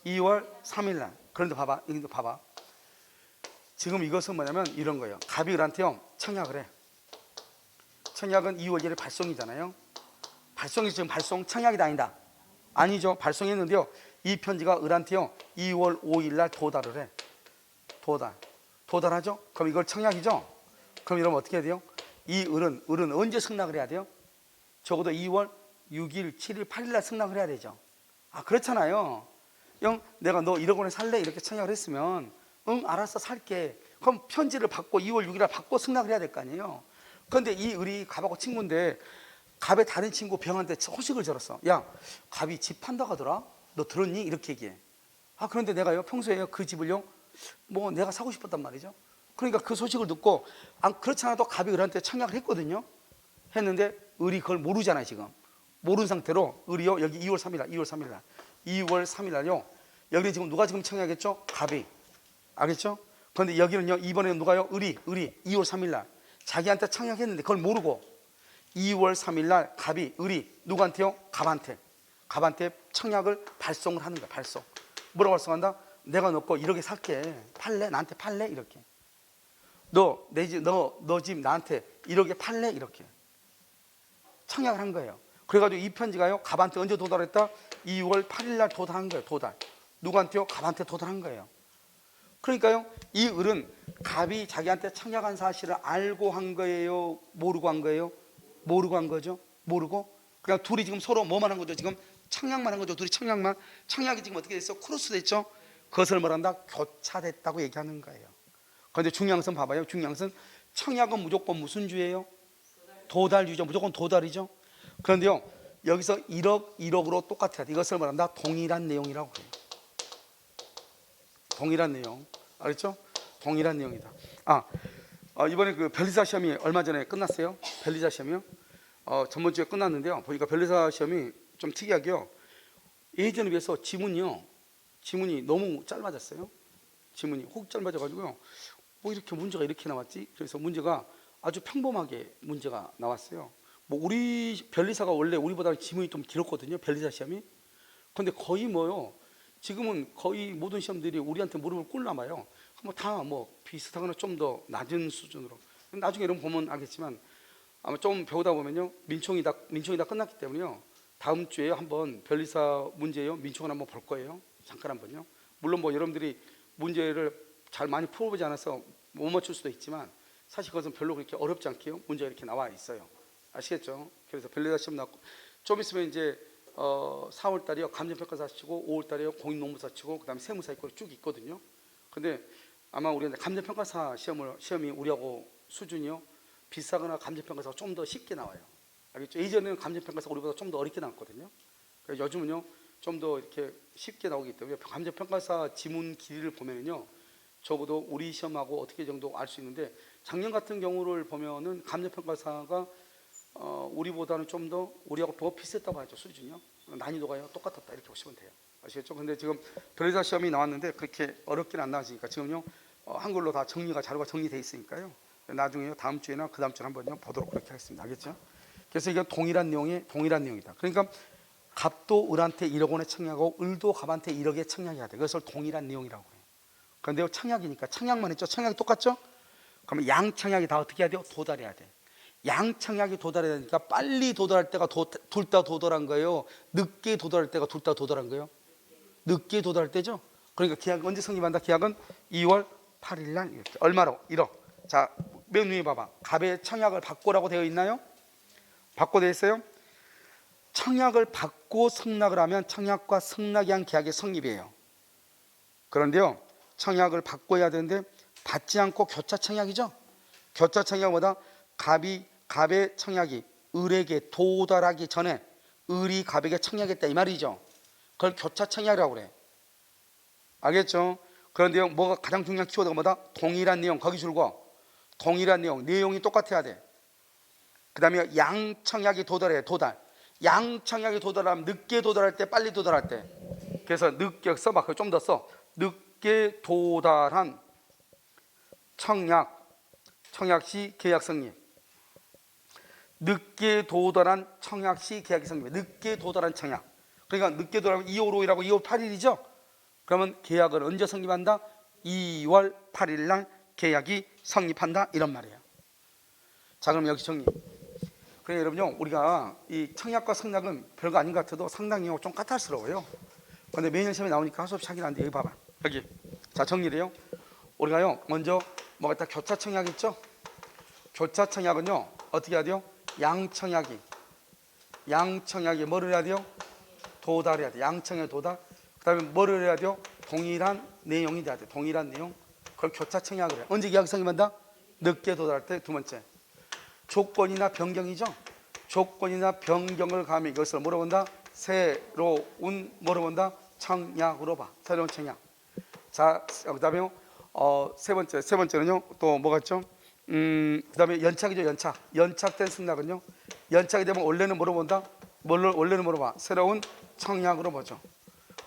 A: 2월 3일 날. 그런데 봐봐. 이거 봐봐. 지금 이것은 뭐냐면 이런 거예요. 갑이 을한테요 청약을 해. 청약은 2월 1일 발송이잖아요. 발송이 지금 청약이 아니다. 아니죠. 발송했는데요. 이 편지가 을한테요 2월 5일 날 도달을 해. 도달하죠? 그럼 이걸 청약이죠? 그럼 이러면 어떻게 해야 돼요? 이 을은 언제 승낙을 해야 돼요? 적어도 2월 6일, 7일, 8일 날 승낙을 해야 되죠. 그렇잖아요. 형, 내가 너 1억 원에 살래? 이렇게 청약을 했으면 응, 알았어, 살게. 그럼 편지를 받고 2월 6일 날 받고 승낙을 해야 될 거 아니에요. 그런데 이 을이 갑하고 친구인데 갑의 다른 친구 병한테 소식을 들었어. 야, 갑이 집 판다고 하더라? 너 들었니? 이렇게 얘기해. 그런데 내가요 평소에 그 집을요 뭐 내가 사고 싶었단 말이죠. 그러니까 그 소식을 듣고 그렇지 않아도 갑이 을한테 청약을 했거든요. 했는데 을이 그걸 모르잖아요. 지금 모르는 상태로 을이요 여기 2월 3일 날요 여기 지금 누가 지금 청약했죠? 갑이. 알겠죠? 그런데 여기는요 이번에는 누가요? 을이 2월 3일 날 자기한테 청약했는데 그걸 모르고 2월 3일 날 을이 누구한테요? 갑한테 청약을 발송을 하는 거야. 발송. 뭐라고 발송한다? 내가 너 거 1억에 살게. 팔래? 나한테 팔래? 이렇게. 너 집 나한테 1억에 팔래? 이렇게 청약을 한 거예요. 그래가지고 이 편지가요 갑한테 언제 도달했다? 2월 8일 날 도달한 거예요. 누구한테요? 갑한테 도달한 거예요. 그러니까요 이 을은 갑이 자기한테 청약한 사실을 알고 한 거예요? 모르고 한 거예요? 모르고 한 거죠. 모르고 그냥 둘이 지금 서로 뭐만 한 거죠? 지금 청약만 한 거죠. 둘이 청약이 지금 어떻게 됐어? 크로스 됐죠. 그것을 뭐란다? 교차됐다고 얘기하는 거예요. 그런데 중요한 것은 봐봐요. 중요한 것은 청약은 무조건 무슨 주예요? 도달주죠. 무조건 도달이죠. 그런데요 여기서 1억으로 똑같아야 돼. 이것을 말한다? 동일한 내용이라고 해요. 동일한 내용. 알겠죠? 동일한 내용이다. 이번에 그 변리사 시험이 얼마 전에 끝났어요. 변리사 시험이요. 전번 주에 끝났는데요. 보니까 변리사 시험이 좀 특이하게요. 예전에 비해서 지문이 너무 짧아졌어요. 지문이 혹 짧아져가지고요. 뭐 이렇게 문제가 이렇게 나왔지? 그래서 문제가 아주 평범하게 문제가 나왔어요. 뭐 우리 변리사가 원래 우리보다 지문이 좀 길었거든요. 변리사 시험이. 근데 거의 지금은 거의 모든 시험들이 우리한테 무릎을 꿇나 봐요. 다 비슷하거나 좀 더 낮은 수준으로. 나중에 이런 거 보면 알겠지만 아마 좀 배우다 보면요 민총이 다 끝났기 때문에요 다음 주에 한번 변리사 문제요 민총을 한번 볼 거예요. 잠깐 한번요. 물론 여러분들이 문제를 잘 많이 풀어보지 않아서 못 맞출 수도 있지만 사실 그것은 별로 그렇게 어렵지 않게요 문제가 이렇게 나와 있어요. 아시겠죠? 그래서 변리사 시험 나왔고 좀 있으면 이제 4월 달이요 감정평가사 치고 5월 달이요 공인노무사 치고 그다음에 세무사 있고 쭉 있거든요. 근데 아마 우리가 감정평가사 시험이 우리하고 수준이요 비슷하거나 감정평가사가 좀 더 쉽게 나와요. 알겠죠? 예전에는 감정평가사가 우리보다 좀 더 어렵게 나왔거든요. 그래서 요즘은요 좀 더 이렇게 쉽게 나오기 때문에 감정평가사 지문 길이를 보면은요 적어도 우리 시험하고 어떻게 정도 알 수 있는데 작년 같은 경우를 보면은 감정평가사가 우리보다는 좀 더 우리하고 더 비슷했다고 하죠. 수준이요 난이도가요 똑같았다 이렇게 보시면 돼요. 아시겠죠? 근데 지금 변리사 시험이 나왔는데 그렇게 어렵게는 안 나와지니까 지금요 한글로 다 자료가 정리되어 있으니까요 나중에 다음 주에나 그 다음 주에 한번 보도록 그렇게 하겠습니다. 알겠죠? 그래서 이건 동일한 내용이다. 그러니까 갑도 을한테 1억 원에 청약하고 을도 갑한테 1억에 청약해야 돼. 그것을 동일한 내용이라고 해요. 그런데 청약이니까 청약만 했죠. 청약이 똑같죠? 그러면 양청약이 다 어떻게 해야 돼요? 도달해야 돼. 양청약이 도달해야 되니까 빨리 도달할 때가 둘 다 도달한 거예요. 늦게 도달할 때가 둘 다 도달한 거예요. 늦게 도달할 때죠. 그러니까 계약 언제 성립한다? 계약은 2월 8일 날 이렇게. 얼마로? 1억. 자, 맨 위에 봐봐. 갑의 청약을 받고라고 되어 있나요? 받고 되어 있어요? 청약을 받고 승낙을 하면 청약과 승낙이 한 계약의 성립이에요. 그런데요 청약을 받고 해야 되는데 받지 않고 교차 청약이죠. 교차 청약보다 갑의 청약이 을에게 도달하기 전에 을이 갑에게 청약했다 이 말이죠. 그걸 교차 청약이라고 그래. 알겠죠? 그런데 뭐가 가장 중요한 키워드가 뭐다? 동일한 내용. 거기 줄고 동일한 내용. 내용이 똑같아야 돼. 그 다음에 양청약이 도달해. 도달. 양청약이 도달하면 늦게 도달할 때, 빨리 도달할 때. 그래서 늦게 써봐. 좀 더 써. 늦게 도달한 청약. 청약 시 계약 성립. 늦게 도달한 청약 시 계약이 성립. 늦게 도달한 청약. 그러니까 늦게 도달하면 2월 5일하고 2월 8일이죠. 그러면 계약을 언제 성립한다? 2월 8일 날 계약이 성립한다 이런 말이에요. 자, 그럼 여기 정리. 그래 여러분요, 우리가 이 청약과 성약은 별거 아닌 것 같아도 상당히 좀 까탈스러워요. 근데 매년 시험에 나오니까 하수 없이 하긴 하는데 여기 봐봐. 여기. 자, 정리를요. 우리가요 먼저 뭐가 있다? 교차 청약 있죠? 교차 청약은요 어떻게 해야 돼요? 양청약이 뭐를 해야 돼요? 도달해야 돼. 양청약 도달. 그 다음에 뭐를 해야 돼요? 동일한 내용이 돼야 돼. 동일한 내용. 그걸 교차 청약을 해. 언제 계약 성립한다? 늦게 도달할 때. 두 번째, 조건이나 변경이죠. 조건이나 변경을 가하면 이것을 뭐로 본다? 새로운 뭐로 본다? 청약으로 봐. 새로운 청약. 자, 그 다음에 세 번째는요 또 뭐가 있죠? 그 다음에 연착이죠. 연착된 승낙은요, 연착이 되면 원래는 뭐로 본다? 원래는 뭐로 봐? 새로운 청약으로 보죠.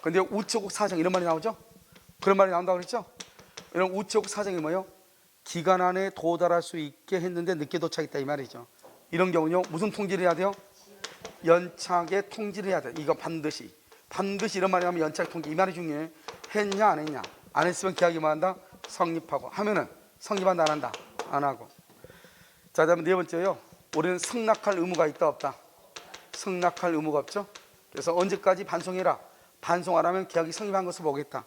A: 근데 우체국 사정 이런 말이 나오죠? 그런 말이 나온다고 그랬죠? 이런 우체국 사정이 뭐예요? 기간 안에 도달할 수 있게 했는데 늦게 도착했다 이 말이죠. 이런 경우는요 무슨 통지를 해야 돼요? 연착에 통지를 해야 돼. 이거 반드시 이런 말이 나오면 연착 통지 이 말이 중요해. 했냐 안 했냐. 안 했으면 계약이 뭐 한다? 성립하고. 하면은 성립한다 안 한다? 안 하고. 자, 다음에 네 번째요. 우리는 승낙할 의무가 있다 없다? 승낙할 의무가 없죠. 그래서 언제까지 반송해라. 반송 안 하면 계약이 성립한 것을 보겠다.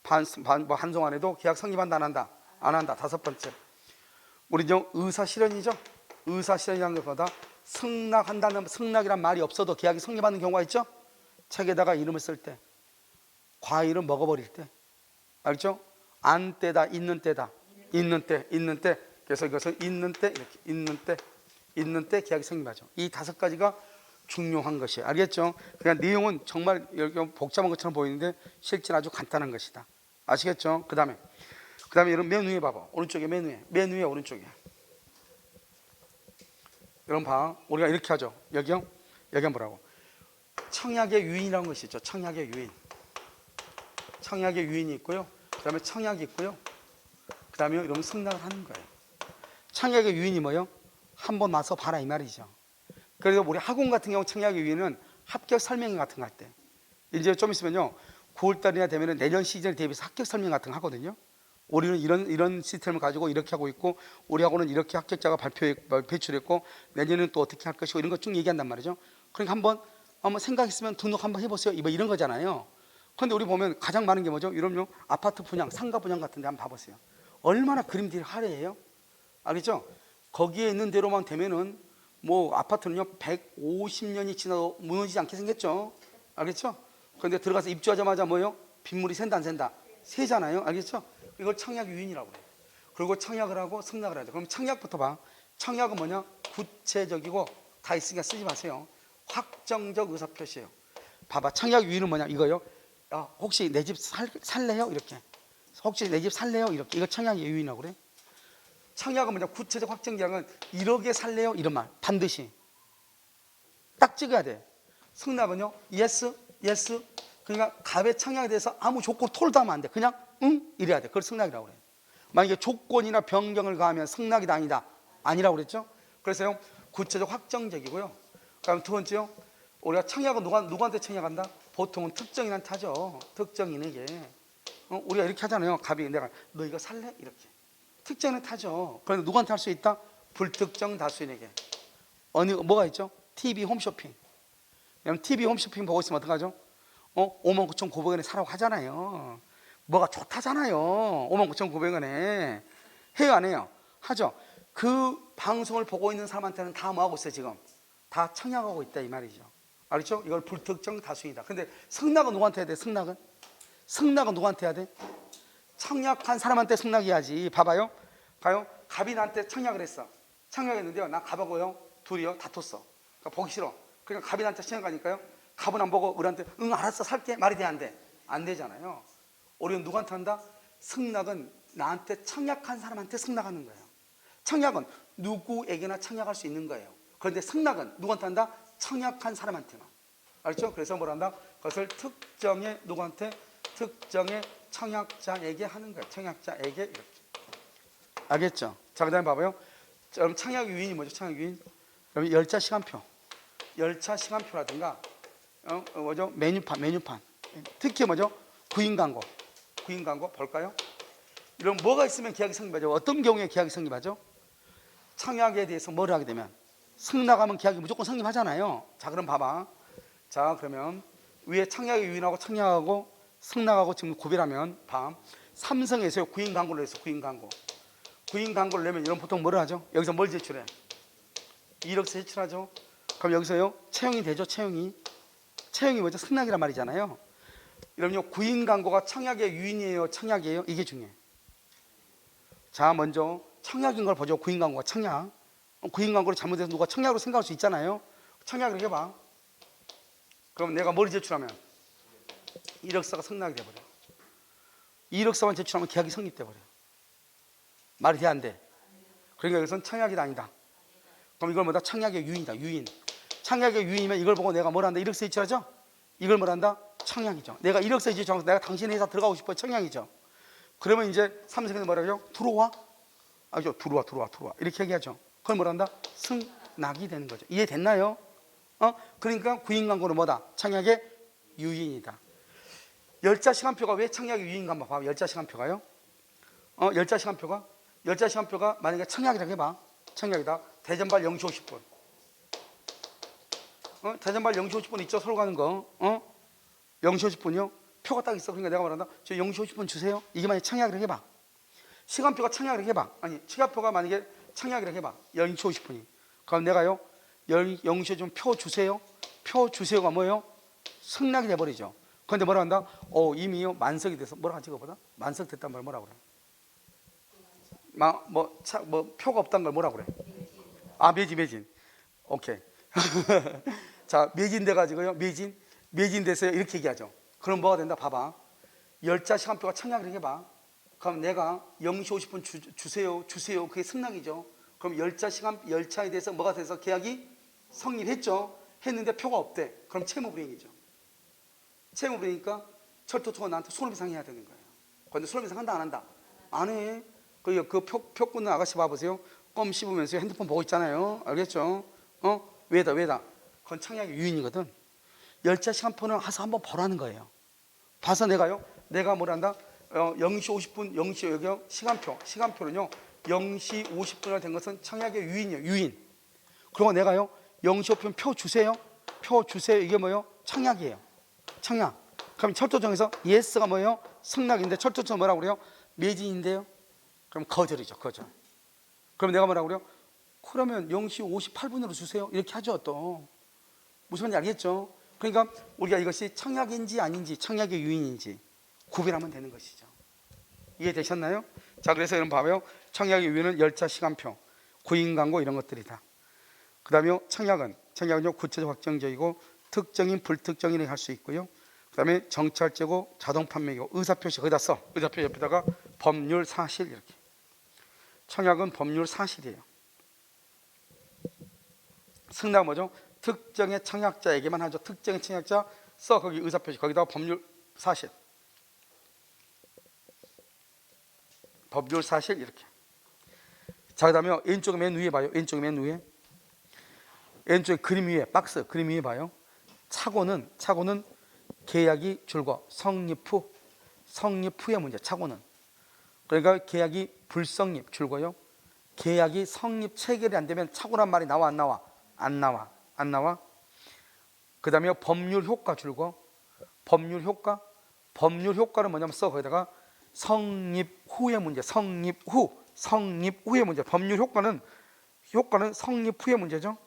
A: 반송 안 해도 계약 성립한다 안 한다? 안 한다. 다섯 번째, 우리는 의사실현이죠. 의사실현이라는 것보다 승낙이란 말이 없어도 계약이 성립하는 경우가 있죠. 책에다가 이름을 쓸 때, 과일을 먹어버릴 때, 알죠? 안 때다, 있는 때다, 있는 때. 그래서 이것을 있는 때, 이렇게 있는 때 계약이 성립하죠. 이 다섯 가지가 중요한 것이에요. 알겠죠? 그냥 내용은 정말 복잡한 것처럼 보이는데 실제는 아주 간단한 것이다. 아시겠죠? 그 다음에 여러분 맨 위에 봐봐. 오른쪽에 맨 위에 오른쪽에. 여러분 봐. 우리가 이렇게 하죠. 여기요. 여기 한번 보라고. 청약의 유인이라는 것이 있죠. 청약의 유인. 청약의 유인이 있고요. 그 다음에 청약이 있고요. 그 다음에 여러분 승낙을 하는 거예요. 청약의 유인이 뭐예요? 한번 와서 봐라 이 말이죠. 그래서 우리 학원 같은 경우 청약의 유인은 합격 설명 같은 거 할 때, 이제 좀 있으면요 9월달이나 되면 내년 시즌에 대비해서 합격 설명 같은 거 하거든요. 우리는 이런 시스템을 가지고 이렇게 하고 있고, 우리 학원은 이렇게 합격자가 배출했고, 내년에는 또 어떻게 할 것이고, 이런 것 쭉 얘기한단 말이죠. 그러니까 한번 생각했으면 등록 한번 해보세요. 이런 거잖아요. 그런데 우리 보면 가장 많은 게 뭐죠? 여러분요 아파트 분양, 상가 분양 같은 데 한번 봐보세요. 얼마나 그림들이 화려해요. 알겠죠? 거기에 있는 대로만 되면은 뭐 아파트는요 150년이 지나도 무너지지 않게 생겼죠. 알겠죠? 그런데 들어가서 입주하자마자 뭐예요? 빗물이 샌다 안 샌다? 새잖아요. 알겠죠? 이걸 청약 유인이라고 해요. 그리고 청약을 하고 승낙을 하죠. 그럼 청약부터 봐. 청약은 뭐냐? 구체적이고 다 있으니까 쓰지 마세요. 확정적 의사표시예요. 봐봐. 청약 유인은 뭐냐? 이거요. 혹시 내 집 살래요? 이렇게. 혹시 내 집 살래요? 이렇게. 이거 청약의 유인이라고 그래. 청약은 뭐냐? 구체적 확정계약은 1억에 살래요? 이런 말 반드시 딱 찍어야 돼. 승낙은요? yes. 그러니까 갑의 청약에 대해서 아무 조건 토론도 하면 안 돼. 그냥 응? 이래야 돼. 그걸 승낙이라고 그래. 만약에 조건이나 변경을 가하면 승낙이다 아니다? 아니라고 그랬죠? 그래서요 구체적 확정적이고요. 그다음 두 번째요, 우리가 청약은 누구한테 청약한다? 보통은 특정인한테 하죠. 특정인에게. 우리가 이렇게 하잖아요. 갑이 내가 너 이거 살래? 이렇게. 특정인한테 하죠. 그런데 누구한테 할 수 있다? 불특정 다수인에게. 뭐가 있죠? TV 홈쇼핑. 그럼 TV 홈쇼핑 보고 있으면 어떡하죠? 59,900원에 사라고 하잖아요. 뭐가 좋다잖아요. 59,900원에. 해요 안 해요? 하죠. 그 방송을 보고 있는 사람한테는 다 뭐하고 있어요 지금? 다 청약하고 있다 이 말이죠. 알겠죠? 이걸 불특정 다수이다. 근데 승낙은 누구한테 해야 돼? 승낙은 누구한테 해야 돼? 청약한 사람한테 승낙해야지. 봐봐요. 가요. 갑이 나한테 청약을 했어. 청약했는데요. 나 갑하고요 둘이요 다퉜어. 그러니까 보기 싫어. 그러니까 갑이 나한테 시험 가니까요. 갑은 안 보고 우리한테 응 알았어 살게 말이 돼 안 돼? 안 되잖아요. 우리는 누구한테 한다? 승낙은 나한테 청약한 사람한테 승낙하는 거예요. 청약은 누구에게나 청약할 수 있는 거예요. 그런데 승낙은 누구한테 한다? 청약한 사람한테만. 알죠? 그래서 뭘 한다? 그것을 특정의 누구한테? 특정의 청약자에게 하는 거예요. 청약자에게 이렇게. 알겠죠? 자, 그 다음에 봐봐요. 그럼 청약 유인이 뭐죠? 청약 유인. 그럼 열차 시간표. 열차 시간표라든가 뭐죠? 메뉴판. 특히 뭐죠? 구인 광고. 구인 광고 볼까요? 이런 뭐가 있으면 계약이 성립하죠? 어떤 경우에 계약이 성립하죠? 청약에 대해서 뭘 하게 되면 승낙하면 계약이 무조건 성립하잖아요. 자, 그럼 봐봐. 자, 그러면 위에 청약의 유인하고 청약하고 승낙하고 지금 구별하면 봐. 삼성에서요 구인 광고를 해서 구인 광고. 구인 광고를 내면 이런 보통 뭐를 하죠? 여기서 뭘 제출해? 이력서 제출하죠. 그럼 여기서요 채용이 되죠. 채용이 뭐죠? 승낙이란 말이잖아요. 이러면 구인 광고가 청약의 유인이에요, 청약이에요? 이게 중요해요. 자, 먼저 청약인 걸 보죠. 구인 광고가 청약. 구인 광고를 잘못해서 누가 청약으로 생각할 수 있잖아요. 청약을 해봐. 그럼 내가 뭘 제출하면 이력서가 승낙이 돼버려. 이력서만 제출하면 계약이 성립돼버려. 말이 돼 안 돼? 그러니까 여기서는 청약이 아니다. 그럼 이걸 뭐다? 청약의 유인이다. 유인. 청약의 유인이면 이걸 보고 내가 뭘 한다? 이력서 제출하죠? 이걸 뭘 한다? 청약이죠. 내가 이력서 제출하면서 내가 당신 회사 들어가고 싶어요. 청약이죠. 그러면 이제 삼성에서 뭐라고요? 들어와? 아죠. 들어와. 이렇게 얘기하죠. 그걸 뭘 한다? 승낙이 되는 거죠. 이해됐나요? 그러니까 구인 광고는 뭐다? 청약의 유인이다. 열차 시간표가 왜 청약의 유인인가 한번 봐봐. 열차 시간표가요. 열차 시간표가 만약에 청약이라고 해봐. 청약이다. 대전발 0시 50분. 대전발 0시 50분 있죠? 서울 가는 거. 0시 50분이요? 표가 딱 있어. 그러니까 내가 말한다. 저 0시 50분 주세요. 이게 만약에 청약이라고 해봐. 시간표가 청약이라고 해봐. 아니, 시간표가 만약에 청약이라고 해봐. 0시 50분이. 그럼 내가요. 0시 50분 표 주세요. 표 주세요가 뭐예요? 승낙이 돼버리죠. 그런데 뭐라 한다? 이미요 만석이 돼서 뭐라 찍어보다? 만석됐단 말 뭐라 그래? 표가 없다는 걸 뭐라 그래? 매진. 오케이. 자, 매진 돼가지고요. 매진 됐어요. 이렇게 얘기하죠. 그럼 뭐가 된다? 봐봐. 열차 시간표가 청약을 해봐. 그럼 내가 0시 50분 주세요. 그게 승낙이죠. 그럼 열차에 대해서 뭐가 돼서 계약이 성립했죠. 했는데 표가 없대. 그럼 채무불이행이죠. 채무불이니까 철도청은 나한테 손해배상 해야 되는 거예요. 그런데 손해배상 한다 안 한다? 안 해. 그 표 끊는 아가씨 봐보세요. 껌 씹으면서 핸드폰 보고 있잖아요. 알겠죠? 왜다? 그건 청약의 유인이거든. 열차 시간표는 가서 한번 보라는 거예요. 봐서 내가 뭘 한다? 0시 50분, 여기요. 시간표는요. 0시 50분이나 된 것은 청약의 유인이에요. 유인. 그리고 내가요. 0시 50분 표 주세요. 이게 뭐예요? 청약이에요. 청약. 그럼 철도청에서 예스가 뭐예요? 승낙인데 철도청 뭐라고 그래요? 매진인데요. 그럼 거절이죠. 거절. 그럼 내가 뭐라고 그래요? 그러면 0시 58분으로 주세요. 이렇게 하죠. 또 무슨 말인지 알겠죠? 그러니까 우리가 이것이 청약인지 아닌지, 청약의 유인인지 구별하면 되는 것이죠. 이해되셨나요? 자, 그래서 여러분 봐봐요. 청약의 유인은 열차 시간표, 구인 광고 이런 것들이다. 그 다음에 청약은요 구체적 확정적이고 특정인 불특정인에게 할 수 있고요. 그 다음에 정찰제고 자동 판매고 의사표시 거기다 써. 의사표 옆에다가 법률 사실 이렇게. 청약은 법률 사실이에요. 승낙 뭐죠? 특정의 청약자에게만 하죠. 특정의 청약자 써. 거기 의사표시 거기다가 법률 사실. 법률 사실 이렇게. 자, 그 다음에 왼쪽 맨 위에 봐요. 왼쪽 맨 위에. 왼쪽 그림 위에 박스 그림 위에 봐요. 착오는 계약이 줄고 성립 후의 문제. 착오는 그러니까 계약이 불성립 줄고요. 계약이 성립 체결이 안 되면 착오란 말이 나와 안 나와? 안 나와. 그 다음에 법률 효과 줄고 법률 효과는 뭐냐면 써. 거기다가 성립 후의 문제. 성립 후의 문제. 법률 효과는 성립 후의 문제죠.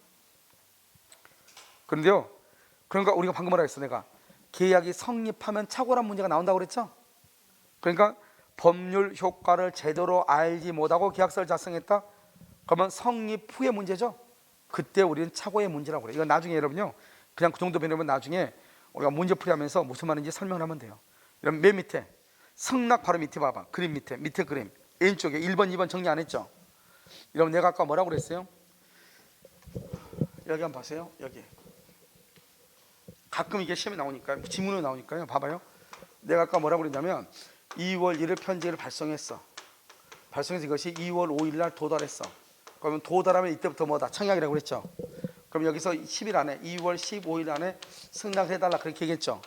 A: 그런데요, 그러니까 우리가 방금 뭐라 했어? 내가 계약이 성립하면 착오란 문제가 나온다고 그랬죠? 그러니까 법률 효과를 제대로 알지 못하고 계약서를 작성했다? 그러면 성립 후의 문제죠? 그때 우리는 착오의 문제라고 그래요. 이건 나중에 여러분요 그냥 그 정도 배우면 나중에 우리가 문제풀이하면서 무슨 말인지 설명을 하면 돼요. 이런 맨 밑에 승낙 바로 밑에 봐봐. 그림 밑에 그림 왼쪽에 1번 2번 정리 안 했죠. 여러분 내가 아까 뭐라고 그랬어요? 여기 한번 보세요. 여기 가끔 이게 시험에 나오니까 지문으로 나오니까요. 봐봐요. 내가 아까 뭐라고 그랬냐면 2월 1일 편지를 발송해서 이것이 2월 5일 날 도달했어. 그러면 도달하면 이때부터 뭐다? 청약이라고 그랬죠. 그럼 여기서 10일 안에 2월 15일 안에 승낙해달라 그렇게 얘기했죠.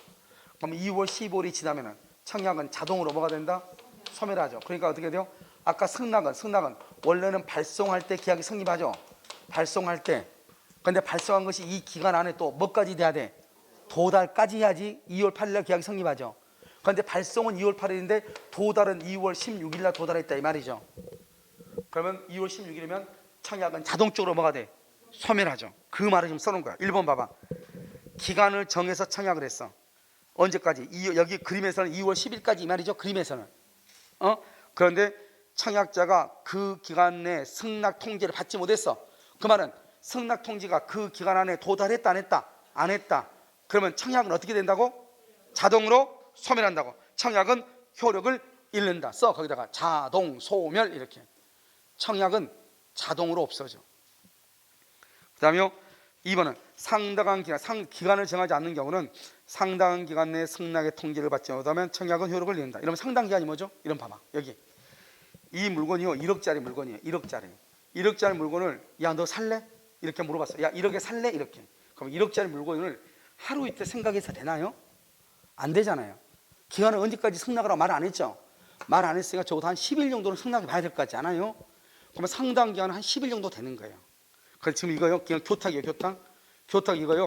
A: 그럼 2월 15일이 지나면은 청약은 자동으로 뭐가 된다? 소멸하죠. 그러니까 어떻게 돼요? 아까 승낙은 원래는 발송할 때 계약이 성립하죠. 발송할 때. 근데 발송한 것이 이 기간 안에 또 뭐까지 돼야 돼? 도달까지 해야지 2월 8일 날 계약이 성립하죠. 그런데 발송은 2월 8일인데 도달은 2월 16일 날 도달했다 이 말이죠. 그러면 2월 16일이면 청약은 자동적으로 뭐가 돼? 소멸하죠. 그 말을 지금 써놓은 거야. 1번 봐봐. 기간을 정해서 청약을 했어. 언제까지? 여기 그림에서는 2월 10일까지 이 말이죠. 그림에서는. 그런데 청약자가 그 기간 내 승낙 통지를 받지 못했어. 그 말은 승낙 통지가 그 기간 안에 도달했다 안 했다? 안 했다. 그러면 청약은 어떻게 된다고? 자동으로 소멸한다고. 청약은 효력을 잃는다. 써 거기다가 자동 소멸 이렇게. 청약은 자동으로 없어져. 그 다음에 2번은 상당한 기간을 정하지 않는 경우는 상당한 기간 내에 승낙의 통지를 받지 못하면 청약은 효력을 잃는다. 이러면 상당 기간이 뭐죠? 이런 봐봐. 여기 이 물건이요 1억짜리 물건이에요. 1억짜리 물건을 야 너 살래? 이렇게 물어봤어. 야 1억에 살래? 이렇게. 그럼 1억짜리 물건을 하루 이틀 생각해서 되나요? 안 되잖아요. 기간을 언제까지 승낙하라고 말 안 했죠. 말 안 했으니까 적어도 한 10일 정도는 승낙해 봐야 될 것 같지 않아요? 그러면 상당 기간은 한 10일 정도 되는 거예요. 그래서 지금 이거요 그냥 교탁이에요. 교탁 이거요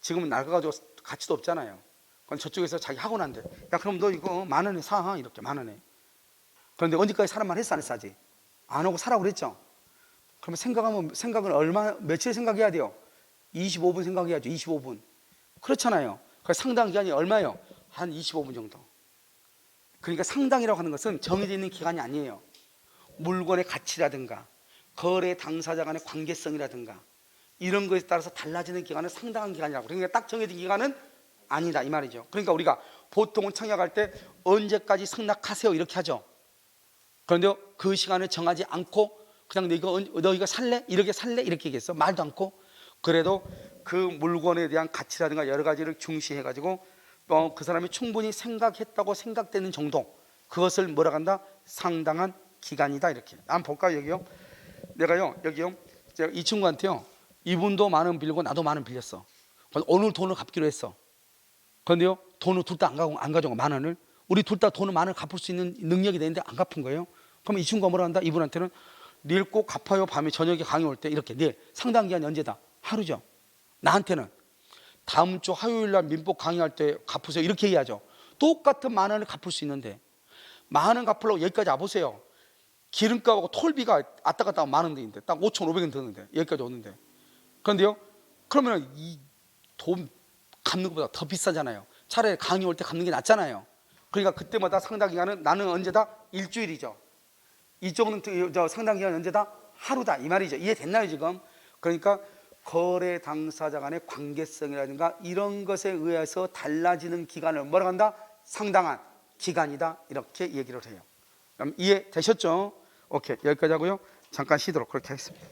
A: 지금은 낡아가지고 가치도 없잖아요. 그럼 저쪽에서 자기 하고 난데 야 그럼 너 이거 10,000원에 사 이렇게 10,000원에. 그런데 언제까지 사람 말 했어 안 했어? 아직 안 하고 사라고 그랬죠. 그러면 생각을 며칠 생각해야 돼요? 25분 생각해야죠. 25분. 그렇잖아요. 그래서 상당 기간이 얼마예요? 한 25분 정도. 그러니까 상당이라고 하는 것은 정해져 있는 기간이 아니에요. 물건의 가치라든가 거래 당사자 간의 관계성이라든가 이런 것에 따라서 달라지는 기간은 상당한 기간이라고. 그러니까 딱 정해진 기간은 아니다 이 말이죠. 그러니까 우리가 보통은 청약할 때 언제까지 승낙하세요 이렇게 하죠. 그런데 그 시간을 정하지 않고 그냥 너 이거 살래? 이렇게 살래? 이렇게 얘기했어. 말도 않고. 그래도 그 물건에 대한 가치라든가 여러 가지를 중시해 가지고 그 사람이 충분히 생각했다고 생각되는 정도, 그것을 뭐라고 한다? 상당한 기간이다 이렇게. 한번 볼까요? 여기요. 내가요 여기요 제가 이 친구한테요 이분도 10,000원 빌리고 나도 10,000원 빌렸어. 오늘 돈을 갚기로 했어. 그런데요 돈을 둘 다 안 가져가 10,000원을. 우리 둘 다 돈을 10,000원 갚을 수 있는 능력이 되는데 안 갚은 거예요. 그럼 이 친구가 뭐라 한다? 이분한테는 내일 꼭 갚아요. 밤에 저녁에 강의 올 때 이렇게. 내일 상당 기간이 언제다? 하루죠. 나한테는 다음 주 화요일 날 민법 강의할 때 갚으세요 이렇게 얘기하죠. 똑같은 10,000원을 갚을 수 있는데 10,000원 갚으려고 여기까지 와보세요. 기름값하고 톨비가 왔다 갔다 하면 10,000원 되는데 딱 5,500원 드는데 여기까지 오는데. 그런데요 그러면 이 돈 갚는 것보다 더 비싸잖아요. 차라리 강의 올 때 갚는 게 낫잖아요. 그러니까 그때마다 상당 기간은 나는 언제다? 일주일이죠. 이쪽은 상당 기간 언제다? 하루다 이 말이죠. 이해됐나요 지금? 그러니까 거래 당사자 간의 관계성이라든가 이런 것에 의해서 달라지는 기간을 뭐라고 한다? 상당한 기간이다 이렇게 얘기를 해요. 그럼 이해되셨죠? 오케이 여기까지 하고요 잠깐 쉬도록 그렇게 하겠습니다.